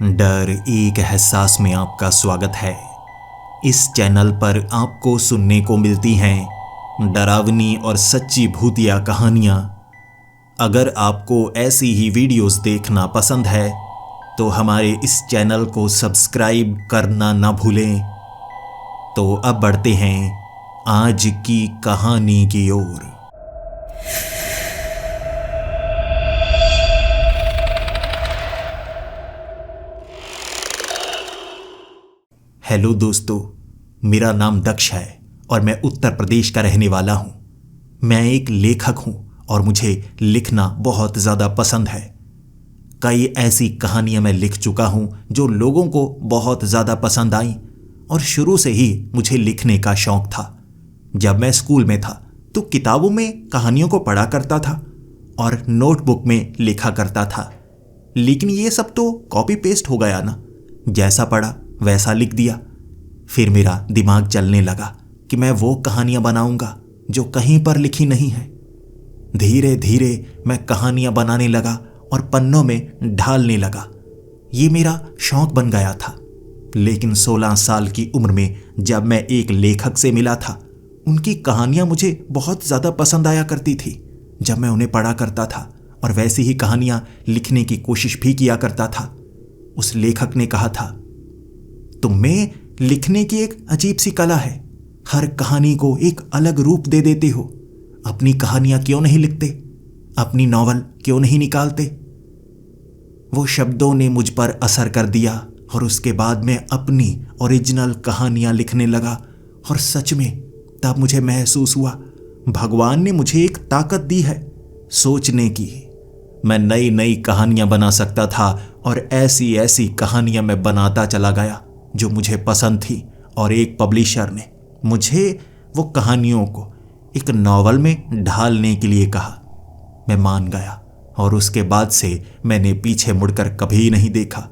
डर एक एहसास में आपका स्वागत है। इस चैनल पर आपको सुनने को मिलती हैं डरावनी और सच्ची भूतिया कहानियाँ। अगर आपको ऐसी ही वीडियोस देखना पसंद है तो हमारे इस चैनल को सब्सक्राइब करना ना भूलें। तो अब बढ़ते हैं आज की कहानी की ओर। हेलो दोस्तों, मेरा नाम दक्ष है और मैं उत्तर प्रदेश का रहने वाला हूँ। मैं एक लेखक हूँ और मुझे लिखना बहुत ज़्यादा पसंद है। कई ऐसी कहानियाँ मैं लिख चुका हूँ जो लोगों को बहुत ज़्यादा पसंद आई और शुरू से ही मुझे लिखने का शौक़ था। जब मैं स्कूल में था तो किताबों में कहानियों को पढ़ा करता था और नोटबुक में लिखा करता था। लेकिन ये सब तो कॉपी पेस्ट हो गया ना, जैसा पढ़ा वैसा लिख दिया। फिर मेरा दिमाग चलने लगा कि मैं वो कहानियां बनाऊंगा जो कहीं पर लिखी नहीं है। धीरे धीरे मैं कहानियां बनाने लगा और पन्नों में ढालने लगा। ये मेरा शौक बन गया था। लेकिन 16 साल की उम्र में जब मैं एक लेखक से मिला था, उनकी कहानियां मुझे बहुत ज़्यादा पसंद आया करती थी। जब मैं उन्हें पढ़ा करता था और वैसी ही कहानियां लिखने की कोशिश भी किया करता था। उस लेखक ने कहा था, तुम में लिखने की एक अजीब सी कला है। हर कहानी को एक अलग रूप दे देते हो। अपनी कहानियां क्यों नहीं लिखते? अपनी नॉवल क्यों नहीं निकालते? वो शब्दों ने मुझ पर असर कर दिया और उसके बाद मैं अपनी ओरिजिनल कहानियां लिखने लगा। और सच में तब मुझे महसूस हुआ भगवान ने मुझे एक ताकत दी है सोचने की। मैं नई नई कहानियां बना सकता था और ऐसी ऐसी कहानियां मैं बनाता चला गया जो मुझे पसंद थी। और एक पब्लिशर ने मुझे वो कहानियों को एक नॉवल में ढालने के लिए कहा। मैं मान गया और उसके बाद से मैंने पीछे मुड़कर कभी नहीं देखा।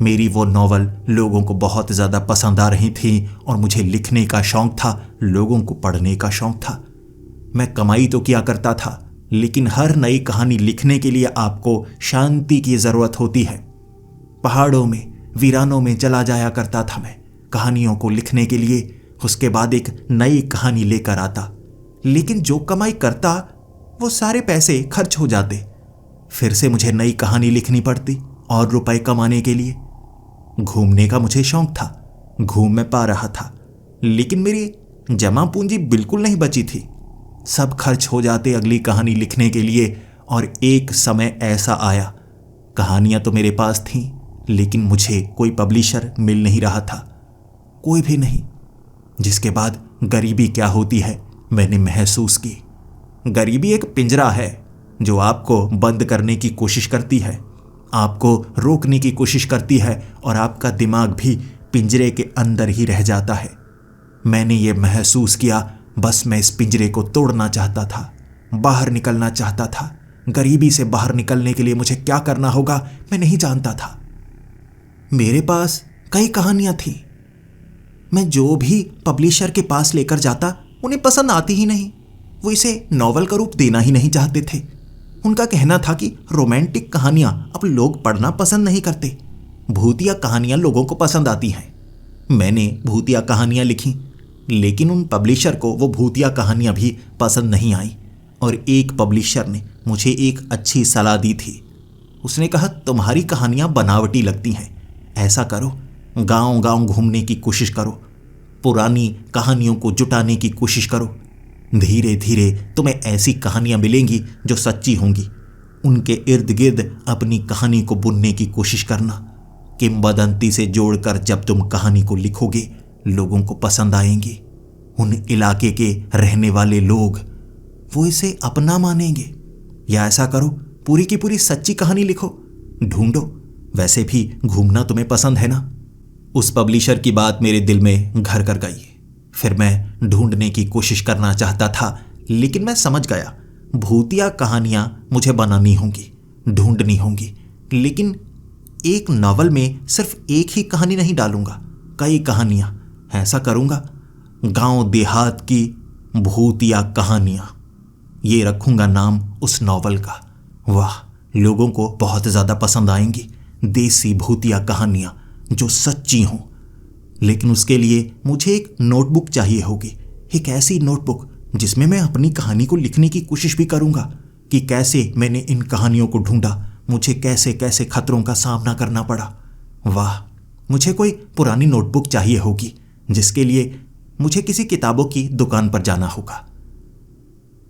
मेरी वो नॉवल लोगों को बहुत ज़्यादा पसंद आ रही थी और मुझे लिखने का शौक़ था, लोगों को पढ़ने का शौक़ था। मैं कमाई तो किया करता था, लेकिन हर नई कहानी लिखने के लिए आपको शांति की ज़रूरत होती है। पहाड़ों में वीरानों में चला जाया करता था मैं कहानियों को लिखने के लिए। उसके बाद एक नई कहानी लेकर आता, लेकिन जो कमाई करता वो सारे पैसे खर्च हो जाते। फिर से मुझे नई कहानी लिखनी पड़ती और रुपए कमाने के लिए। घूमने का मुझे शौक था, घूम मैं पा रहा था, लेकिन मेरी जमा पूंजी बिल्कुल नहीं बची थी। सब खर्च हो जाते अगली कहानी लिखने के लिए। और एक समय ऐसा आया, कहानियां तो मेरे पास थीं, लेकिन मुझे कोई पब्लिशर मिल नहीं रहा था, कोई भी नहीं। जिसके बाद गरीबी क्या होती है मैंने महसूस की। गरीबी एक पिंजरा है जो आपको बंद करने की कोशिश करती है, आपको रोकने की कोशिश करती है और आपका दिमाग भी पिंजरे के अंदर ही रह जाता है। मैंने ये महसूस किया, बस मैं इस पिंजरे को तोड़ना चाहता था, बाहर निकलना चाहता था। गरीबी से बाहर निकलने के लिए मुझे क्या करना होगा मैं नहीं जानता था। मेरे पास कई कहानियां थीं। मैं जो भी पब्लिशर के पास लेकर जाता उन्हें पसंद आती ही नहीं। वो इसे नॉवल का रूप देना ही नहीं चाहते थे। उनका कहना था कि रोमांटिक कहानियां अब लोग पढ़ना पसंद नहीं करते, भूतिया कहानियां लोगों को पसंद आती हैं। मैंने भूतिया कहानियां लिखी, लेकिन उन पब्लिशर को वो भूतिया कहानियां भी पसंद नहीं आई। और एक पब्लिशर ने मुझे एक अच्छी सलाह दी थी। उसने कहा, तुम्हारी कहानियां बनावटी लगती हैं, ऐसा करो, गांव गांव घूमने की कोशिश करो, पुरानी कहानियों को जुटाने की कोशिश करो। धीरे धीरे तुम्हें ऐसी कहानियां मिलेंगी जो सच्ची होंगी। उनके इर्द गिर्द अपनी कहानी को बुनने की कोशिश करना। किंवदंती से जोड़कर जब तुम कहानी को लिखोगे लोगों को पसंद आएंगी। उन इलाके के रहने वाले लोग वो इसे अपना मानेंगे। या ऐसा करो, पूरी की पूरी सच्ची कहानी लिखो, ढूंढो। वैसे भी घूमना तुम्हें पसंद है ना। उस पब्लिशर की बात मेरे दिल में घर कर गई। फिर मैं ढूंढने की कोशिश करना चाहता था, लेकिन मैं समझ गया भूतिया कहानियां मुझे बनानी होंगी, ढूंढनी होंगी। लेकिन एक नॉवल में सिर्फ एक ही कहानी नहीं डालूंगा, कई कहानियां। ऐसा करूंगा, गांव देहात की भूतिया कहानियां, ये रखूंगा नाम उस नॉवल का। वाह, लोगों को बहुत ज़्यादा पसंद आएंगी। देसी भूतिया कहानियां जो सच्ची हों। लेकिन उसके लिए मुझे एक नोटबुक चाहिए होगी, एक ऐसी नोटबुक जिसमें मैं अपनी कहानी को लिखने की कोशिश भी करूंगा कि कैसे मैंने इन कहानियों को ढूंढा, मुझे कैसे कैसे खतरों का सामना करना पड़ा। वाह, मुझे कोई पुरानी नोटबुक चाहिए होगी जिसके लिए मुझे किसी किताबों की दुकान पर जाना होगा।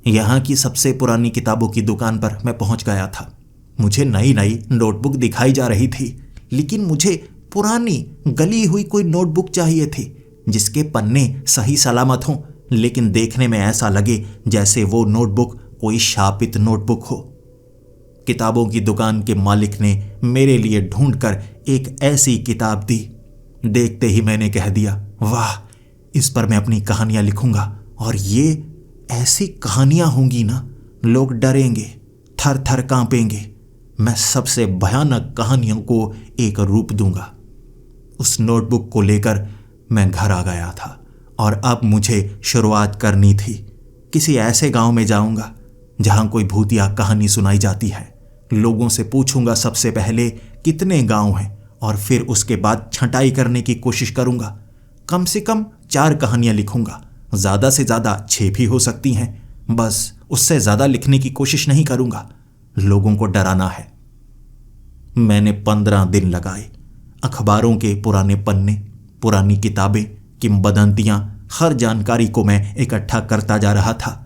यहाँ की सबसे पुरानी किताबों की दुकान पर मैं पहुंच गया था। मुझे नई नई नोटबुक दिखाई जा रही थी, लेकिन मुझे पुरानी गली हुई कोई नोटबुक चाहिए थी जिसके पन्ने सही सलामत हों, लेकिन देखने में ऐसा लगे जैसे वो नोटबुक कोई शापित नोटबुक हो। किताबों की दुकान के मालिक ने मेरे लिए ढूंढकर एक ऐसी किताब दी। देखते ही मैंने कह दिया, वाह, इस पर मैं अपनी कहानियां लिखूंगा और ये ऐसी कहानियां होंगी ना, लोग डरेंगे, थर थर कांपेंगे। मैं सबसे भयानक कहानियों को एक रूप दूंगा। उस नोटबुक को लेकर मैं घर आ गया था और अब मुझे शुरुआत करनी थी। किसी ऐसे गांव में जाऊंगा जहां कोई भूतिया कहानी सुनाई जाती है। लोगों से पूछूंगा सबसे पहले कितने गांव हैं और फिर उसके बाद छंटाई करने की कोशिश करूंगा। कम से कम 4 कहानियां लिखूंगा, ज़्यादा से ज़्यादा 6 भी हो सकती हैं। बस उससे ज़्यादा लिखने की कोशिश नहीं करूंगा, लोगों को डराना है। मैंने 15 दिन लगाए। अखबारों के पुराने पन्ने, पुरानी किताबें, किंवदंतियां, हर जानकारी को मैं इकट्ठा करता जा रहा था।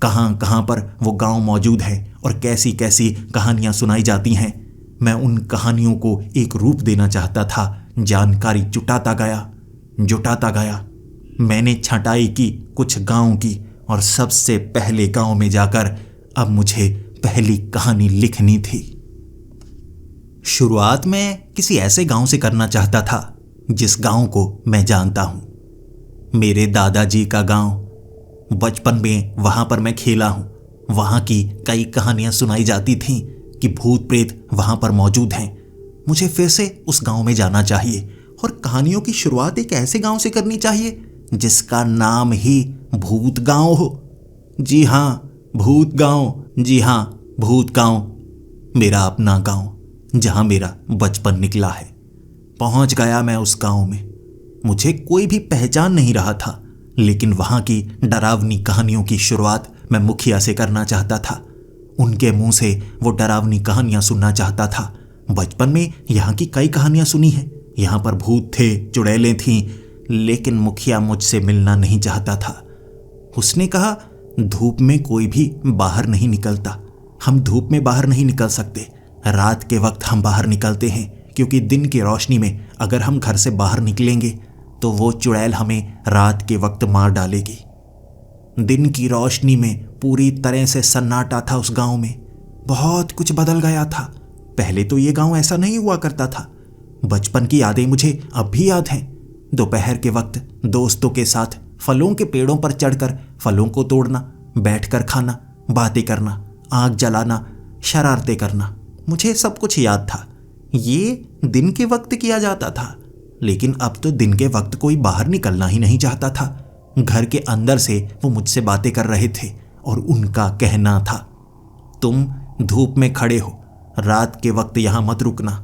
कहाँ कहाँ पर वो गांव मौजूद है और कैसी कैसी कहानियां सुनाई जाती हैं। मैं उन कहानियों को एक रूप देना चाहता था। जानकारी जुटाता गया। मैंने छंटाई की कुछ गांव की और सबसे पहले गांव में जाकर अब मुझे पहली कहानी लिखनी थी। शुरुआत मैं किसी ऐसे गांव से करना चाहता था जिस गांव को मैं जानता हूं। मेरे दादाजी का गांव। बचपन में वहां पर मैं खेला हूं। वहां की कई कहानियां सुनाई जाती थीं कि भूत प्रेत वहां पर मौजूद हैं। मुझे फिर से उस गांव में जाना चाहिए और कहानियों की शुरुआत एक ऐसे गांव से करनी चाहिए जिसका नाम ही भूत गांव हो। जी हाँ, भूत गांव। जी हाँ, भूत गांव। मेरा अपना गांव जहां मेरा बचपन निकला है। पहुंच गया मैं उस गांव में। मुझे कोई भी पहचान नहीं रहा था, लेकिन वहां की डरावनी कहानियों की शुरुआत मैं मुखिया से करना चाहता था। उनके मुंह से वो डरावनी कहानियां सुनना चाहता था। बचपन में यहाँ की कई कहानियां सुनी हैं। यहाँ पर भूत थे, चुड़ैलें थीं, लेकिन मुखिया मुझसे मिलना नहीं चाहता था। उसने कहा, धूप में कोई भी बाहर नहीं निकलता। हम धूप में बाहर नहीं निकल सकते। रात के वक्त हम बाहर निकलते हैं, क्योंकि दिन की रोशनी में अगर हम घर से बाहर निकलेंगे तो वो चुड़ैल हमें रात के वक्त मार डालेगी। दिन की रोशनी में पूरी तरह से सन्नाटा था उस गांव में। बहुत कुछ बदल गया था। पहले तो ये गांव ऐसा नहीं हुआ करता था। बचपन की यादें मुझे अब भी याद हैं। दोपहर के वक्त दोस्तों के साथ फलों के पेड़ों पर चढ़कर फलों को तोड़ना, बैठकर खाना, बातें करना, आग जलाना, शरारतें करना, मुझे सब कुछ याद था। ये दिन के वक्त किया जाता था, लेकिन अब तो दिन के वक्त कोई बाहर निकलना ही नहीं चाहता था। घर के अंदर से वो मुझसे बातें कर रहे थे और उनका कहना था, तुम धूप में खड़े हो, रात के वक्त यहाँ मत रुकना।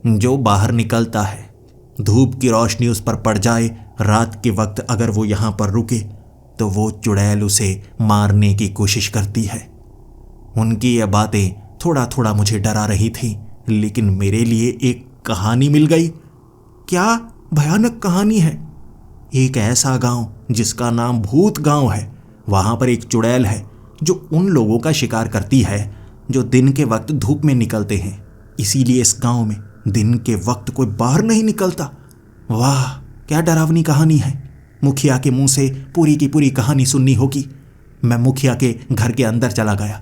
जो बाहर निकलता है, धूप की रोशनी उस पर पड़ जाए, रात के वक्त अगर वो यहाँ पर रुके तो वो चुड़ैल उसे मारने की कोशिश करती है। उनकी ये बातें थोड़ा थोड़ा मुझे डरा रही थी, लेकिन मेरे लिए एक कहानी मिल गई। क्या भयानक कहानी है। एक ऐसा गांव जिसका नाम भूत गांव है। वहां पर एक चुड़ैल है जो उन लोगों का शिकार करती है जो दिन के वक्त धूप में निकलते हैं। इसीलिए इस गांव में दिन के वक्त कोई बाहर नहीं निकलता। वाह, क्या डरावनी कहानी है। मुखिया के मुंह से पूरी की पूरी कहानी सुननी होगी। मैं मुखिया के घर के अंदर चला गया।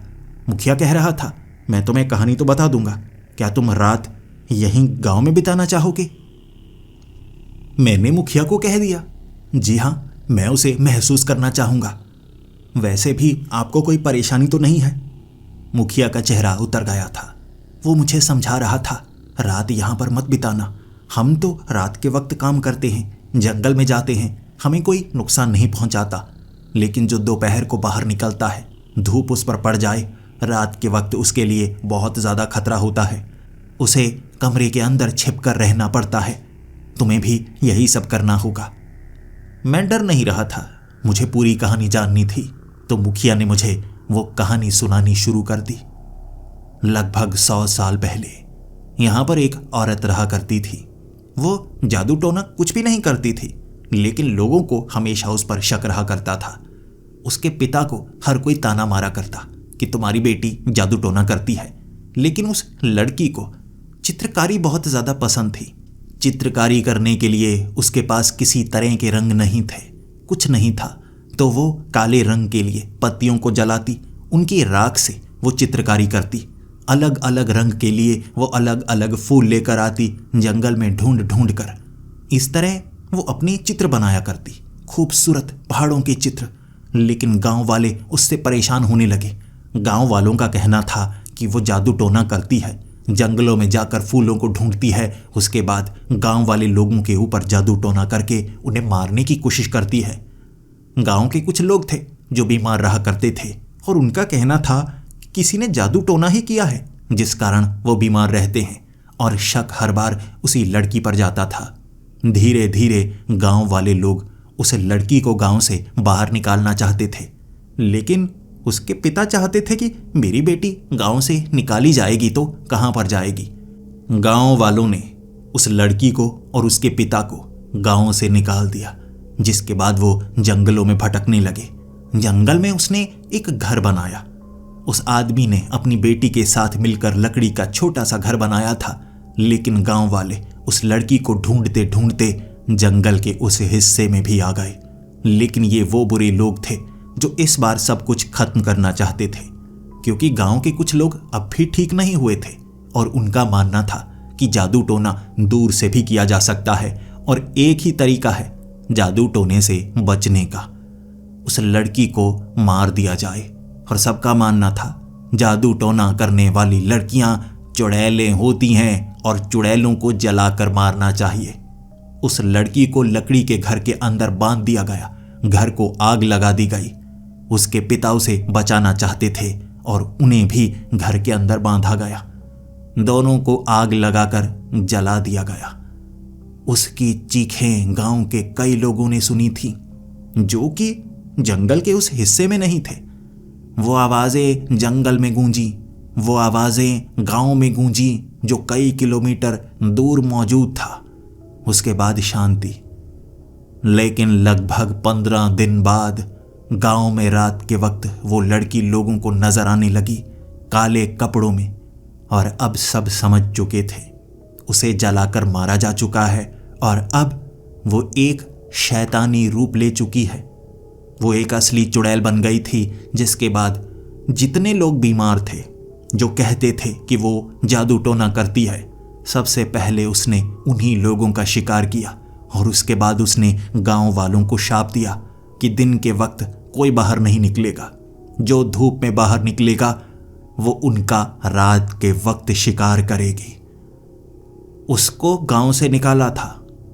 मुखिया कह रहा था, मैं तुम्हें कहानी तो बता दूंगा, क्या तुम रात यहीं गांव में बिताना चाहोगे? मैंने मुखिया को कह दिया, जी हाँ, मैं उसे महसूस करना चाहूंगा। वैसे भी आपको कोई परेशानी तो नहीं है? मुखिया का चेहरा उतर गया था। वो मुझे समझा रहा था, रात यहाँ पर मत बिताना। हम तो रात के वक्त काम करते हैं, जंगल में जाते हैं, हमें कोई नुकसान नहीं पहुंचाता। लेकिन जो दोपहर को बाहर निकलता है, धूप उस पर पड़ जाए, रात के वक्त उसके लिए बहुत ज़्यादा खतरा होता है। उसे कमरे के अंदर छिपकर रहना पड़ता है। तुम्हें भी यही सब करना होगा। मैं डर नहीं रहा था, मुझे पूरी कहानी जाननी थी। तो मुखिया ने मुझे वो कहानी सुनानी शुरू कर दी। लगभग 100 साल पहले यहां पर एक औरत रहा करती थी। वो जादू टोना कुछ भी नहीं करती थी, लेकिन लोगों को हमेशा उस पर शक रहा करता था। उसके पिता को हर कोई ताना मारा करता कि तुम्हारी बेटी जादू टोना करती है। लेकिन उस लड़की को चित्रकारी बहुत ज्यादा पसंद थी। चित्रकारी करने के लिए उसके पास किसी तरह के रंग नहीं थे, कुछ नहीं था। तो वो काले रंग के लिए पत्तियों को जलाती, उनकी राख से वो चित्रकारी करती। अलग अलग रंग के लिए वो अलग अलग फूल लेकर आती, जंगल में ढूंढ ढूंढ कर। इस तरह वो अपनी चित्र बनाया करती, खूबसूरत पहाड़ों के चित्र। लेकिन गांव वाले उससे परेशान होने लगे। गांव वालों का कहना था कि वो जादू टोना करती है, जंगलों में जाकर फूलों को ढूंढती है, उसके बाद गांव वाले लोगों के ऊपर जादू टोना करके उन्हें मारने की कोशिश करती है। गांव के कुछ लोग थे जो बीमार रहा करते थे और उनका कहना था कि किसी ने जादू टोना ही किया है, जिस कारण वो बीमार रहते हैं। और शक हर बार उसी लड़की पर जाता था। धीरे धीरे गांव वाले लोग उस लड़की को गांव से बाहर निकालना चाहते थे, लेकिन उसके पिता चाहते थे कि मेरी बेटी गांव से निकाली जाएगी तो कहां पर जाएगी। गांव वालों ने उस लड़की को और उसके पिता को गांव से निकाल दिया, जिसके बाद वो जंगलों में भटकने लगे। जंगल में उसने एक घर बनाया। उस आदमी ने अपनी बेटी के साथ मिलकर लकड़ी का छोटा सा घर बनाया था। लेकिन गांव वाले उस लड़की को ढूंढते ढूंढते जंगल के उस हिस्से में भी आ गए। लेकिन ये वो बुरे लोग थे जो इस बार सब कुछ खत्म करना चाहते थे, क्योंकि गांव के कुछ लोग अब भी ठीक नहीं हुए थे और उनका मानना था कि जादू टोना दूर से भी किया जा सकता है और एक ही तरीका है जादू टोने से बचने का, उस लड़की को मार दिया जाए। और सबका मानना था जादू टोना करने वाली लड़कियां चुड़ैलें होती हैं और चुड़ैलों को जलाकर मारना चाहिए। उस लड़की को लकड़ी के घर के अंदर बांध दिया गया, घर को आग लगा दी गई। उसके पिता उसे बचाना चाहते थे और उन्हें भी घर के अंदर बांधा गया। दोनों को आग लगाकर जला दिया गया। उसकी चीखें गांव के कई लोगों ने सुनी थी, जो कि जंगल के उस हिस्से में नहीं थे। वो आवाजें जंगल में गूंजी, वो आवाजें गांव में गूंजी जो कई किलोमीटर दूर मौजूद था। उसके बाद शांति। लेकिन लगभग 15 दिन बाद गांव में रात के वक्त वो लड़की लोगों को नजर आने लगी, काले कपड़ों में। और अब सब समझ चुके थे, उसे जलाकर मारा जा चुका है और अब वो एक शैतानी रूप ले चुकी है। वो एक असली चुड़ैल बन गई थी, जिसके बाद जितने लोग बीमार थे जो कहते थे कि वो जादू टोना करती है, सबसे पहले उसने उन्हीं लोगों का शिकार किया। और उसके बाद उसने गांव वालों को शाप दिया कि दिन के वक्त कोई बाहर नहीं निकलेगा, जो धूप में बाहर निकलेगा वो उनका रात के वक्त शिकार करेगी। उसको गांव से निकाला था,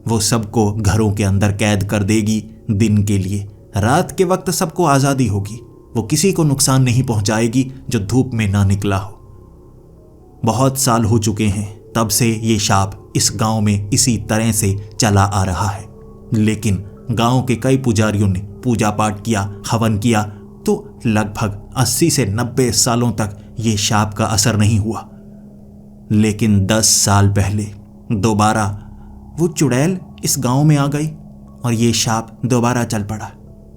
वो सबको घरों के अंदर कैद कर देगी दिन के लिए। रात के वक्त सबको आज़ादी होगी, वो किसी को नुकसान नहीं पहुंचाएगी जो धूप में ना निकला हो। बहुत साल हो चुके हैं तब से ये शाप इस गांव में इसी तरह से चला आ रहा है। लेकिन गांव के कई पुजारियों ने पूजा पाठ किया, हवन किया, तो लगभग 80 से 90 सालों तक ये शाप का असर नहीं हुआ। लेकिन 10 साल पहले दोबारा वो चुड़ैल इस गांव में आ गई और ये शाप दोबारा चल पड़ा।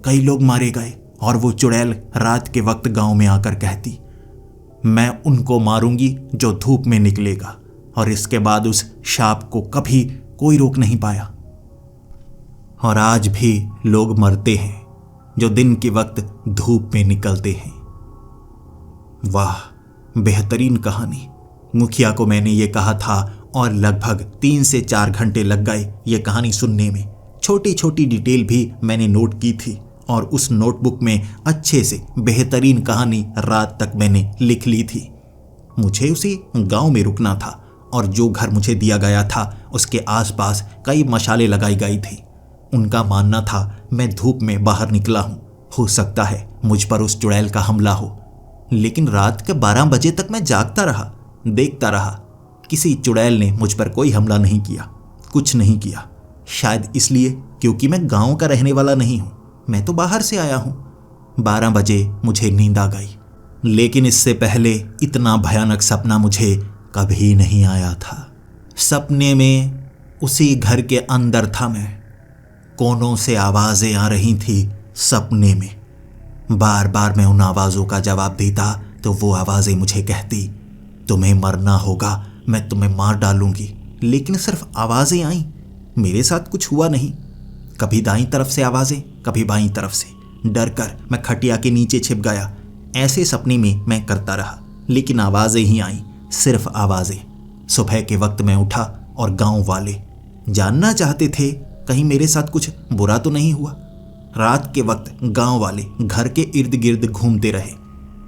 कई लोग मारे गए और वो चुड़ैल रात के वक्त गांव में आकर कहती, मैं उनको मारूंगी जो धूप में निकलेगा। और इसके बाद उस शाप को कभी कोई रोक नहीं पाया। और आज भी लोग मरते हैं जो दिन के वक्त धूप में निकलते हैं। वाह, बेहतरीन कहानी। मुखिया को मैंने ये कहा था और लगभग 3 से 4 घंटे लग गए ये कहानी सुनने में। छोटी छोटी डिटेल भी मैंने नोट की थी और उस नोटबुक में अच्छे से बेहतरीन कहानी रात तक मैंने लिख ली थी। मुझे उसी गांव में रुकना था और जो घर मुझे दिया गया था उसके आसपास कई मशालें लगाई गई थी। उनका मानना था मैं धूप में बाहर निकला हूं, हो सकता है मुझ पर उस चुड़ैल का हमला हो। लेकिन रात के 12 बजे तक मैं जागता रहा, देखता रहा किसी चुड़ैल ने मुझ पर कोई हमला नहीं किया, कुछ नहीं किया। शायद इसलिए क्योंकि मैं गांव का रहने वाला नहीं हूं, मैं तो बाहर से आया हूं। 12 बजे मुझे नींद आ गई, लेकिन इससे पहले इतना भयानक सपना मुझे कभी नहीं आया था। सपने में उसी घर के अंदर था मैं। कोनों से आवाजें आ रही थी सपने में। बार बार मैं उन आवाज़ों का जवाब देता तो वो आवाज़ें मुझे कहती, तुम्हें मरना होगा, मैं तुम्हें मार डालूंगी। लेकिन सिर्फ आवाज़ें आईं, मेरे साथ कुछ हुआ नहीं। कभी दाईं तरफ से आवाज़ें, कभी बाईं तरफ से। डर कर मैं खटिया के नीचे छिप गया। ऐसे सपने में मैं करता रहा, लेकिन आवाज़ें ही आईं, सिर्फ आवाज़ें। सुबह के वक्त मैं उठा और गांव वाले जानना चाहते थे कहीं मेरे साथ कुछ बुरा तो नहीं हुआ। रात के वक्त गांव वाले घर के इर्द गिर्द घूमते रहे।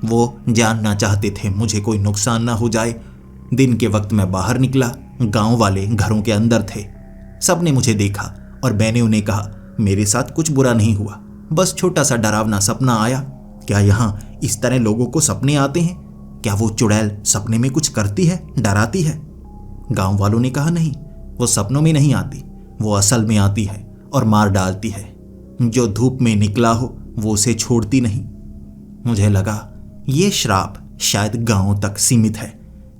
वो जानना चाहते थे मुझे कोई नुकसान ना हो जाए। दिन के वक्त मैं बाहर निकला, गांव वाले घरों के अंदर थे। सब ने मुझे देखा और मैंने उन्हें कहा, मेरे साथ कुछ बुरा नहीं हुआ, बस छोटा सा डरावना सपना आया। क्या यहाँ इस तरह लोगों को सपने आते हैं? क्या वो चुड़ैल सपने में कुछ करती है, डराती है? गांव वालों ने कहा, नहीं, वो सपनों में नहीं आती, वो असल में आती है और मार डालती है। जो धूप में निकला हो वो उसे छोड़ती नहीं। मुझे लगा ये श्राप शायद गांव तक सीमित है,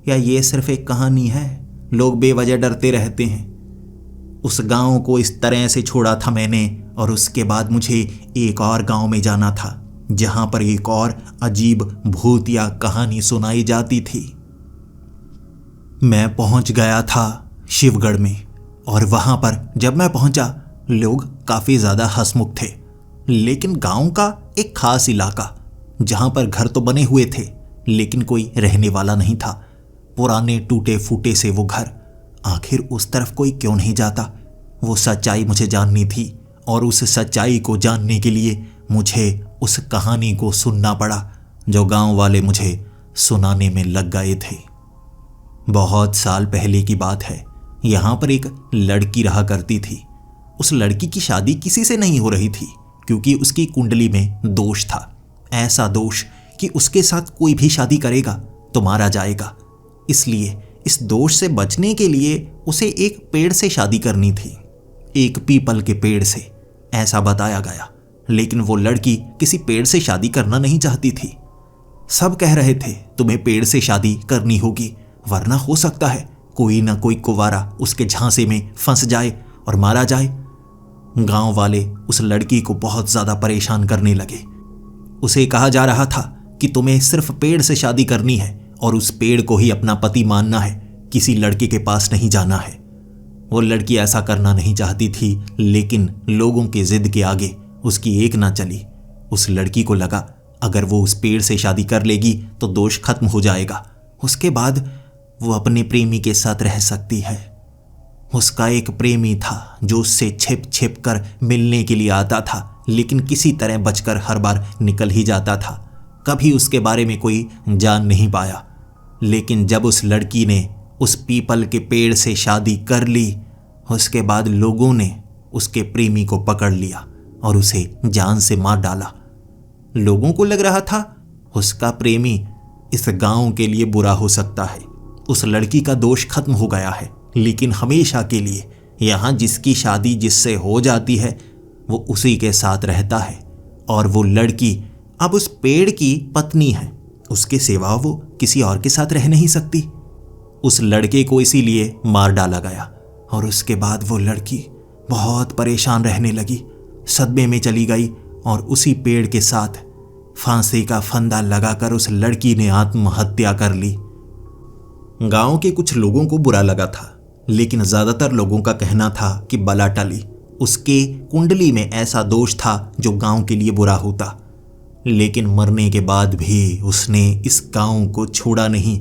या ये सिर्फ एक कहानी है, लोग बेवजह डरते रहते हैं। उस गांव को इस तरह से छोड़ा था मैंने, और उसके बाद मुझे एक और गांव में जाना था जहां पर एक और अजीब भूत या कहानी सुनाई जाती थी। मैं पहुंच गया था शिवगढ़ में, और वहां पर जब मैं पहुंचा लोग काफी ज्यादा हंसमुख थे। लेकिन गांव का एक खास इलाका जहां पर घर तो बने हुए थे लेकिन कोई रहने वाला नहीं था। पुराने टूटे फूटे से वो घर, आखिर उस तरफ कोई क्यों नहीं जाता? वो सच्चाई मुझे जाननी थी, और उस सच्चाई को जानने के लिए मुझे उस कहानी को सुनना पड़ा जो गांव वाले मुझे सुनाने में लग गए थे। बहुत साल पहले की बात है। यहाँ पर एक लड़की रहा करती थी। उस लड़की की शादी किसी से नहीं हो रही थी क्योंकि उसकी कुंडली में दोष था। ऐसा दोष कि उसके साथ कोई भी शादी करेगा तो मारा जाएगा। इसलिए इस दोष से बचने के लिए उसे एक पेड़ से शादी करनी थी, एक पीपल के पेड़ से, ऐसा बताया गया। लेकिन वो लड़की किसी पेड़ से शादी करना नहीं चाहती थी। सब कह रहे थे तुम्हें पेड़ से शादी करनी होगी, वरना हो सकता है कोई ना कोई कुंवारा उसके झांसे में फंस जाए और मारा जाए। गांव वाले उस लड़की को बहुत ज्यादा परेशान करने लगे। उसे कहा जा रहा था कि तुम्हें सिर्फ पेड़ से शादी करनी है और उस पेड़ को ही अपना पति मानना है, किसी लड़के के पास नहीं जाना है। वो लड़की ऐसा करना नहीं चाहती थी, लेकिन लोगों के जिद के आगे उसकी एक ना चली। उस लड़की को लगा अगर वो उस पेड़ से शादी कर लेगी तो दोष खत्म हो जाएगा, उसके बाद वो अपने प्रेमी के साथ रह सकती है। उसका एक प्रेमी था जो उससे छिप छिप कर मिलने के लिए आता था, लेकिन किसी तरह बचकर हर बार निकल ही जाता था। कभी उसके बारे में कोई जान नहीं पाया। लेकिन जब उस लड़की ने उस पीपल के पेड़ से शादी कर ली, उसके बाद लोगों ने उसके प्रेमी को पकड़ लिया और उसे जान से मार डाला। लोगों को लग रहा था उसका प्रेमी इस गांव के लिए बुरा हो सकता है, उस लड़की का दोष खत्म हो गया है। लेकिन हमेशा के लिए यहाँ जिसकी शादी जिससे हो जाती है वो उसी के साथ रहता है, और वो लड़की अब उस पेड़ की पत्नी है, उसके सिवा वो किसी और के साथ रह नहीं सकती। उस लड़के को इसीलिए मार डाला गया, और उसके बाद वो लड़की बहुत परेशान रहने लगी, सदमे में चली गई, और उसी पेड़ के साथ फांसी का फंदा लगाकर उस लड़की ने आत्महत्या कर ली। गांव के कुछ लोगों को बुरा लगा था, लेकिन ज्यादातर लोगों का कहना था कि बला टली, उसके कुंडली में ऐसा दोष था जो गांव के लिए बुरा होता। लेकिन मरने के बाद भी उसने इस गांव को छोड़ा नहीं।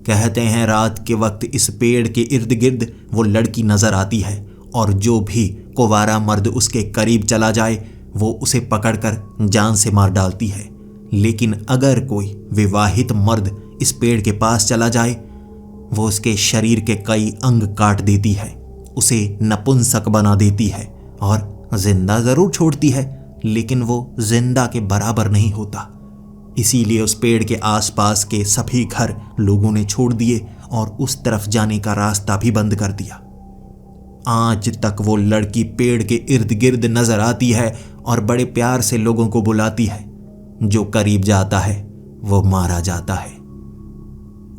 कहते हैं रात के वक्त इस पेड़ के इर्द गिर्द वो लड़की नजर आती है, और जो भी कुंवारा मर्द उसके करीब चला जाए वो उसे पकड़कर जान से मार डालती है। लेकिन अगर कोई विवाहित मर्द इस पेड़ के पास चला जाए वो उसके शरीर के कई अंग काट देती है, उसे नपुंसक बना देती है, और जिंदा जरूर छोड़ती है, लेकिन वो जिंदा के बराबर नहीं होता। इसीलिए उस पेड़ के आसपास के सभी घर लोगों ने छोड़ दिए और उस तरफ जाने का रास्ता भी बंद कर दिया। आज तक वो लड़की पेड़ के इर्द गिर्द नजर आती है और बड़े प्यार से लोगों को बुलाती है। जो करीब जाता है वो मारा जाता है।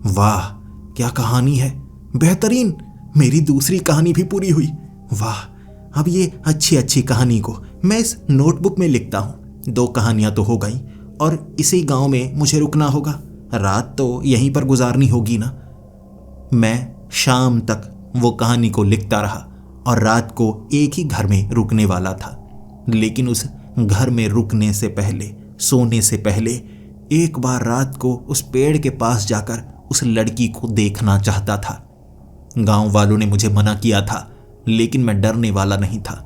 वाह, क्या कहानी है, बेहतरीन। मेरी दूसरी कहानी भी पूरी हुई। वाह, अब ये अच्छी अच्छी कहानी को मैं इस नोटबुक में लिखता हूँ। 2 कहानियां तो हो गई और इसी गांव में मुझे रुकना होगा। रात तो यहीं पर गुजारनी होगी ना। मैं शाम तक वो कहानी को लिखता रहा और रात को एक ही घर में रुकने वाला था। लेकिन उस घर में रुकने से पहले, सोने से पहले, एक बार रात को उस पेड़ के पास जाकर उस लड़की को देखना चाहता था। गांव वालों ने मुझे मना किया था, लेकिन मैं डरने वाला नहीं था।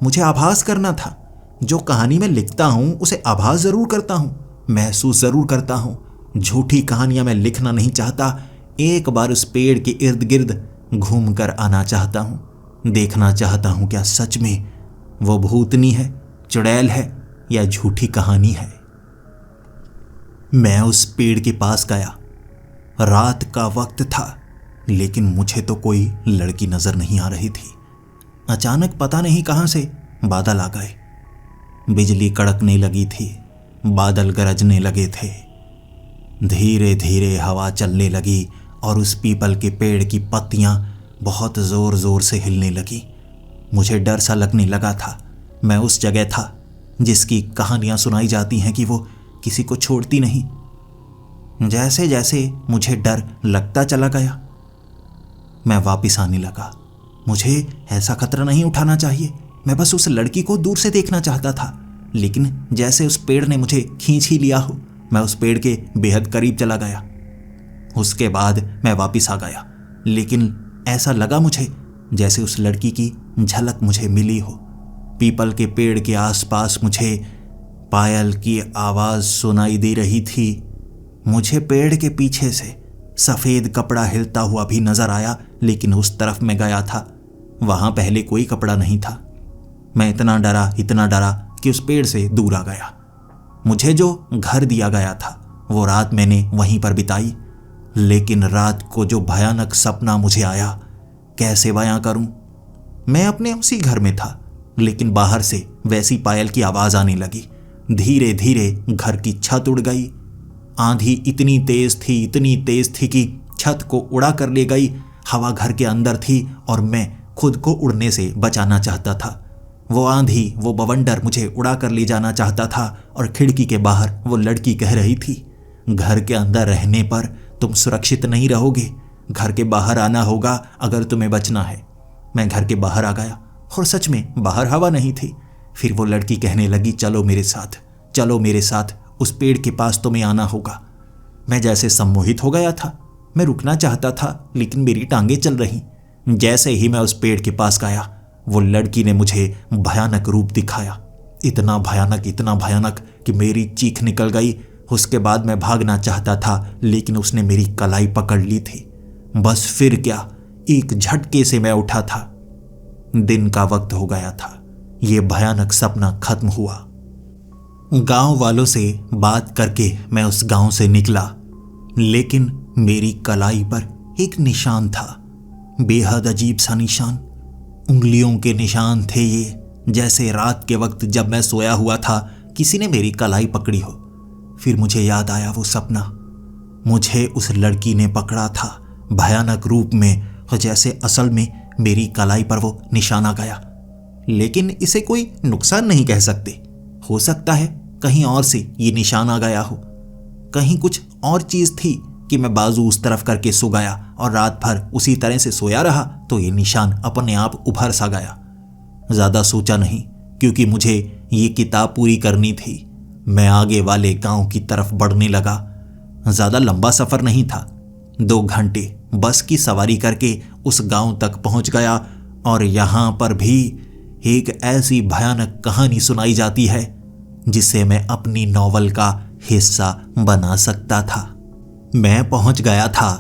मुझे आभास करना था। जो कहानी मैं लिखता हूं उसे आभास जरूर करता हूं, महसूस जरूर करता हूं। झूठी कहानियां मैं लिखना नहीं चाहता। एक बार उस पेड़ के इर्द गिर्द घूम कर आना चाहता हूं। देखना चाहता हूं क्या सच में वो भूतनी है, चुड़ैल है या झूठी कहानी है। मैं उस पेड़ के पास गया। रात का वक्त था, लेकिन मुझे तो कोई लड़की नजर नहीं आ रही थी। अचानक पता नहीं कहां से बादल आ गए। बिजली कड़कने लगी थी, बादल गरजने लगे थे। धीरे धीरे हवा चलने लगी और उस पीपल के पेड़ की पत्तियां बहुत जोर जोर से हिलने लगी। मुझे डर सा लगने लगा था। मैं उस जगह था जिसकी कहानियां सुनाई जाती हैं कि वो किसी को छोड़ती नहीं। जैसे जैसे मुझे डर लगता चला गया, मैं वापस आने लगा। मुझे ऐसा खतरा नहीं उठाना चाहिए। मैं बस उस लड़की को दूर से देखना चाहता था। लेकिन जैसे उस पेड़ ने मुझे खींच ही लिया हो, मैं उस पेड़ के बेहद करीब चला गया। उसके बाद मैं वापस आ गया, लेकिन ऐसा लगा मुझे जैसे उस लड़की की झलक मुझे मिली हो। पीपल के पेड़ के आसपास मुझे पायल की आवाज सुनाई दे रही थी। मुझे पेड़ के पीछे से सफेद कपड़ा हिलता हुआ भी नजर आया, लेकिन उस तरफ मैं गया था, वहां पहले कोई कपड़ा नहीं था। मैं इतना डरा कि उस पेड़ से दूर आ गया। मुझे जो घर दिया गया था वो रात मैंने वहीं पर बिताई, लेकिन रात को जो भयानक सपना मुझे आया कैसे बयां करूं। मैं अपने उसी घर में था, लेकिन बाहर से वैसी पायल की आवाज आने लगी। धीरे धीरे घर की छत उड़ गई। आंधी इतनी तेज थी कि छत को उड़ा कर ले गई। हवा घर के अंदर थी और मैं खुद को उड़ने से बचाना चाहता था। वो आंधी, वो बवंडर मुझे उड़ा कर ले जाना चाहता था और खिड़की के बाहर वो लड़की कह रही थी, घर के अंदर रहने पर तुम सुरक्षित नहीं रहोगे, घर के बाहर आना होगा अगर तुम्हें बचना है। मैं घर के बाहर आ गया और सच में बाहर हवा नहीं थी। फिर वो लड़की कहने लगी, चलो मेरे साथ, उस पेड़ के पास तुम्हें आना होगा। मैं जैसे सम्मोहित हो गया था। मैं रुकना चाहता था, लेकिन मेरी टांगें चल रहीं। जैसे ही मैं उस पेड़ के पास गया, वो लड़की ने मुझे भयानक रूप दिखाया। इतना भयानक कि मेरी चीख निकल गई। उसके बाद मैं भागना चाहता था, लेकिन उसने मेरी कलाई पकड़ ली थी। बस फिर क्या, एक झटके से मैं उठा था। दिन का वक्त हो गया था। ये भयानक सपना खत्म हुआ। गांव वालों से बात करके मैं उस गांव से निकला, लेकिन मेरी कलाई पर एक निशान था, बेहद अजीब सा निशान। उंगलियों के निशान थे ये, जैसे रात के वक्त जब मैं सोया हुआ था किसी ने मेरी कलाई पकड़ी हो। फिर मुझे याद आया वो सपना। मुझे उस लड़की ने पकड़ा था भयानक रूप में, और जैसे असल में मेरी कलाई पर वो निशान आ गया। लेकिन इसे कोई नुकसान नहीं कह सकते। हो सकता है कहीं और से ये निशान आ गया हो। कहीं कुछ और चीज थी कि मैं बाजू उस तरफ करके सो गया और रात भर उसी तरह से सोया रहा, तो ये निशान अपने आप उभर सा गया। ज्यादा सोचा नहीं, क्योंकि मुझे ये किताब पूरी करनी थी। मैं आगे वाले गांव की तरफ बढ़ने लगा। ज्यादा लंबा सफर नहीं था, 2 घंटे बस की सवारी करके उस गांव तक पहुंच गया। और यहां पर भी एक ऐसी भयानक कहानी सुनाई जाती है जिसे मैं अपनी नॉवल का हिस्सा बना सकता था। मैं पहुंच गया था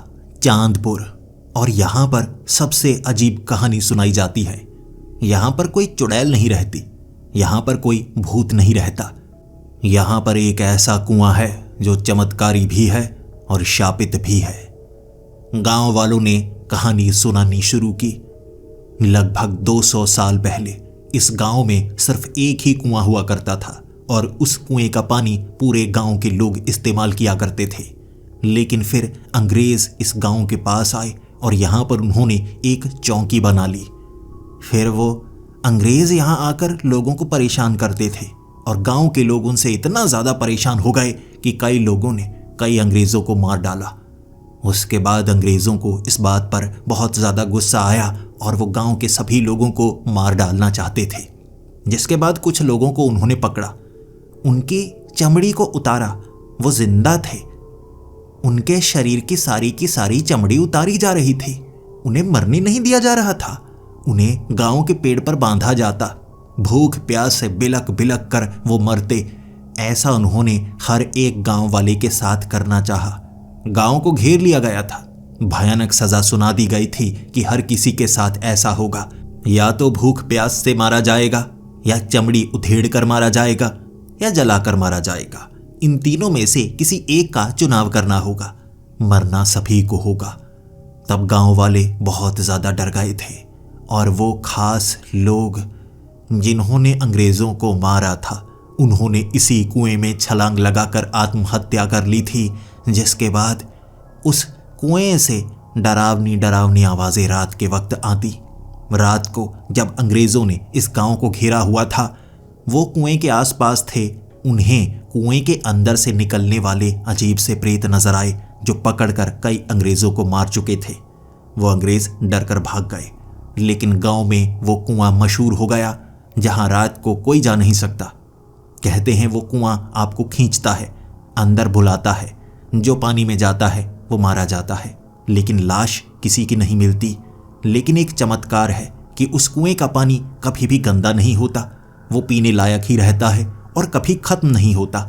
चांदपुर, और यहां पर सबसे अजीब कहानी सुनाई जाती है। यहां पर कोई चुड़ैल नहीं रहती, यहां पर कोई भूत नहीं रहता। यहां पर एक ऐसा कुआं है जो चमत्कारी भी है और शापित भी है। गांव वालों ने कहानी सुनानी शुरू की। लगभग 200 साल पहले इस गांव में सिर्फ एक ही कुआं हुआ करता था और उस कुएं का पानी पूरे गांव के लोग इस्तेमाल किया करते थे। लेकिन फिर अंग्रेज इस गांव के पास आए और यहाँ पर उन्होंने एक चौकी बना ली। फिर वो अंग्रेज यहाँ आकर लोगों को परेशान करते थे और गांव के लोग उनसे इतना ज़्यादा परेशान हो गए कि कई लोगों ने कई अंग्रेज़ों को मार डाला। उसके बाद अंग्रेज़ों को इस बात पर बहुत ज़्यादा गुस्सा आया और वो गांव के सभी लोगों को मार डालना चाहते थे। जिसके बाद कुछ लोगों को उन्होंने पकड़ा, उनकी चमड़ी को उतारा। वो जिंदा थे, उनके शरीर की सारी चमड़ी उतारी जा रही थी। उन्हें मरने नहीं दिया जा रहा था। उन्हें गांव के पेड़ पर बांधा जाता। भूख प्यास से बिलक बिलक कर वो मरते। ऐसा उन्होंने हर एक गांव वाले के साथ करना चाहा। गांव को घेर लिया गया था। भयानक सजा सुना दी गई थी कि हर किसी के साथ ऐसा होगा, या तो भूख प्यास से मारा जाएगा, या चमड़ी उधेड़ कर मारा जाएगा, या जलाकर मारा जाएगा। इन तीनों में से किसी एक का चुनाव करना होगा। मरना सभी को होगा। तब गांव वाले बहुत ज्यादा डर गए थे और वो खास लोग जिन्होंने अंग्रेजों को मारा था, उन्होंने इसी कुएं में छलांग लगाकर आत्महत्या कर ली थी। जिसके बाद उस कुएं से डरावनी आवाजें रात के वक्त आती। रात को जब अंग्रेजों ने इस गांव को घेरा हुआ था, वो कुएं के आसपास थे। उन्हें कुएं के अंदर से निकलने वाले अजीब से प्रेत नजर आए जो पकड़कर कई अंग्रेजों को मार चुके थे। वो अंग्रेज डरकर भाग गए, लेकिन गांव में वो कुआं मशहूर हो गया जहां रात को कोई जा नहीं सकता। कहते हैं वो कुआं आपको खींचता है, अंदर बुलाता है। जो पानी में जाता है वो मारा जाता है, लेकिन लाश किसी की नहीं मिलती। लेकिन एक चमत्कार है कि उस कुएं का पानी कभी भी गंदा नहीं होता। वो पीने लायक ही रहता है और कभी खत्म नहीं होता।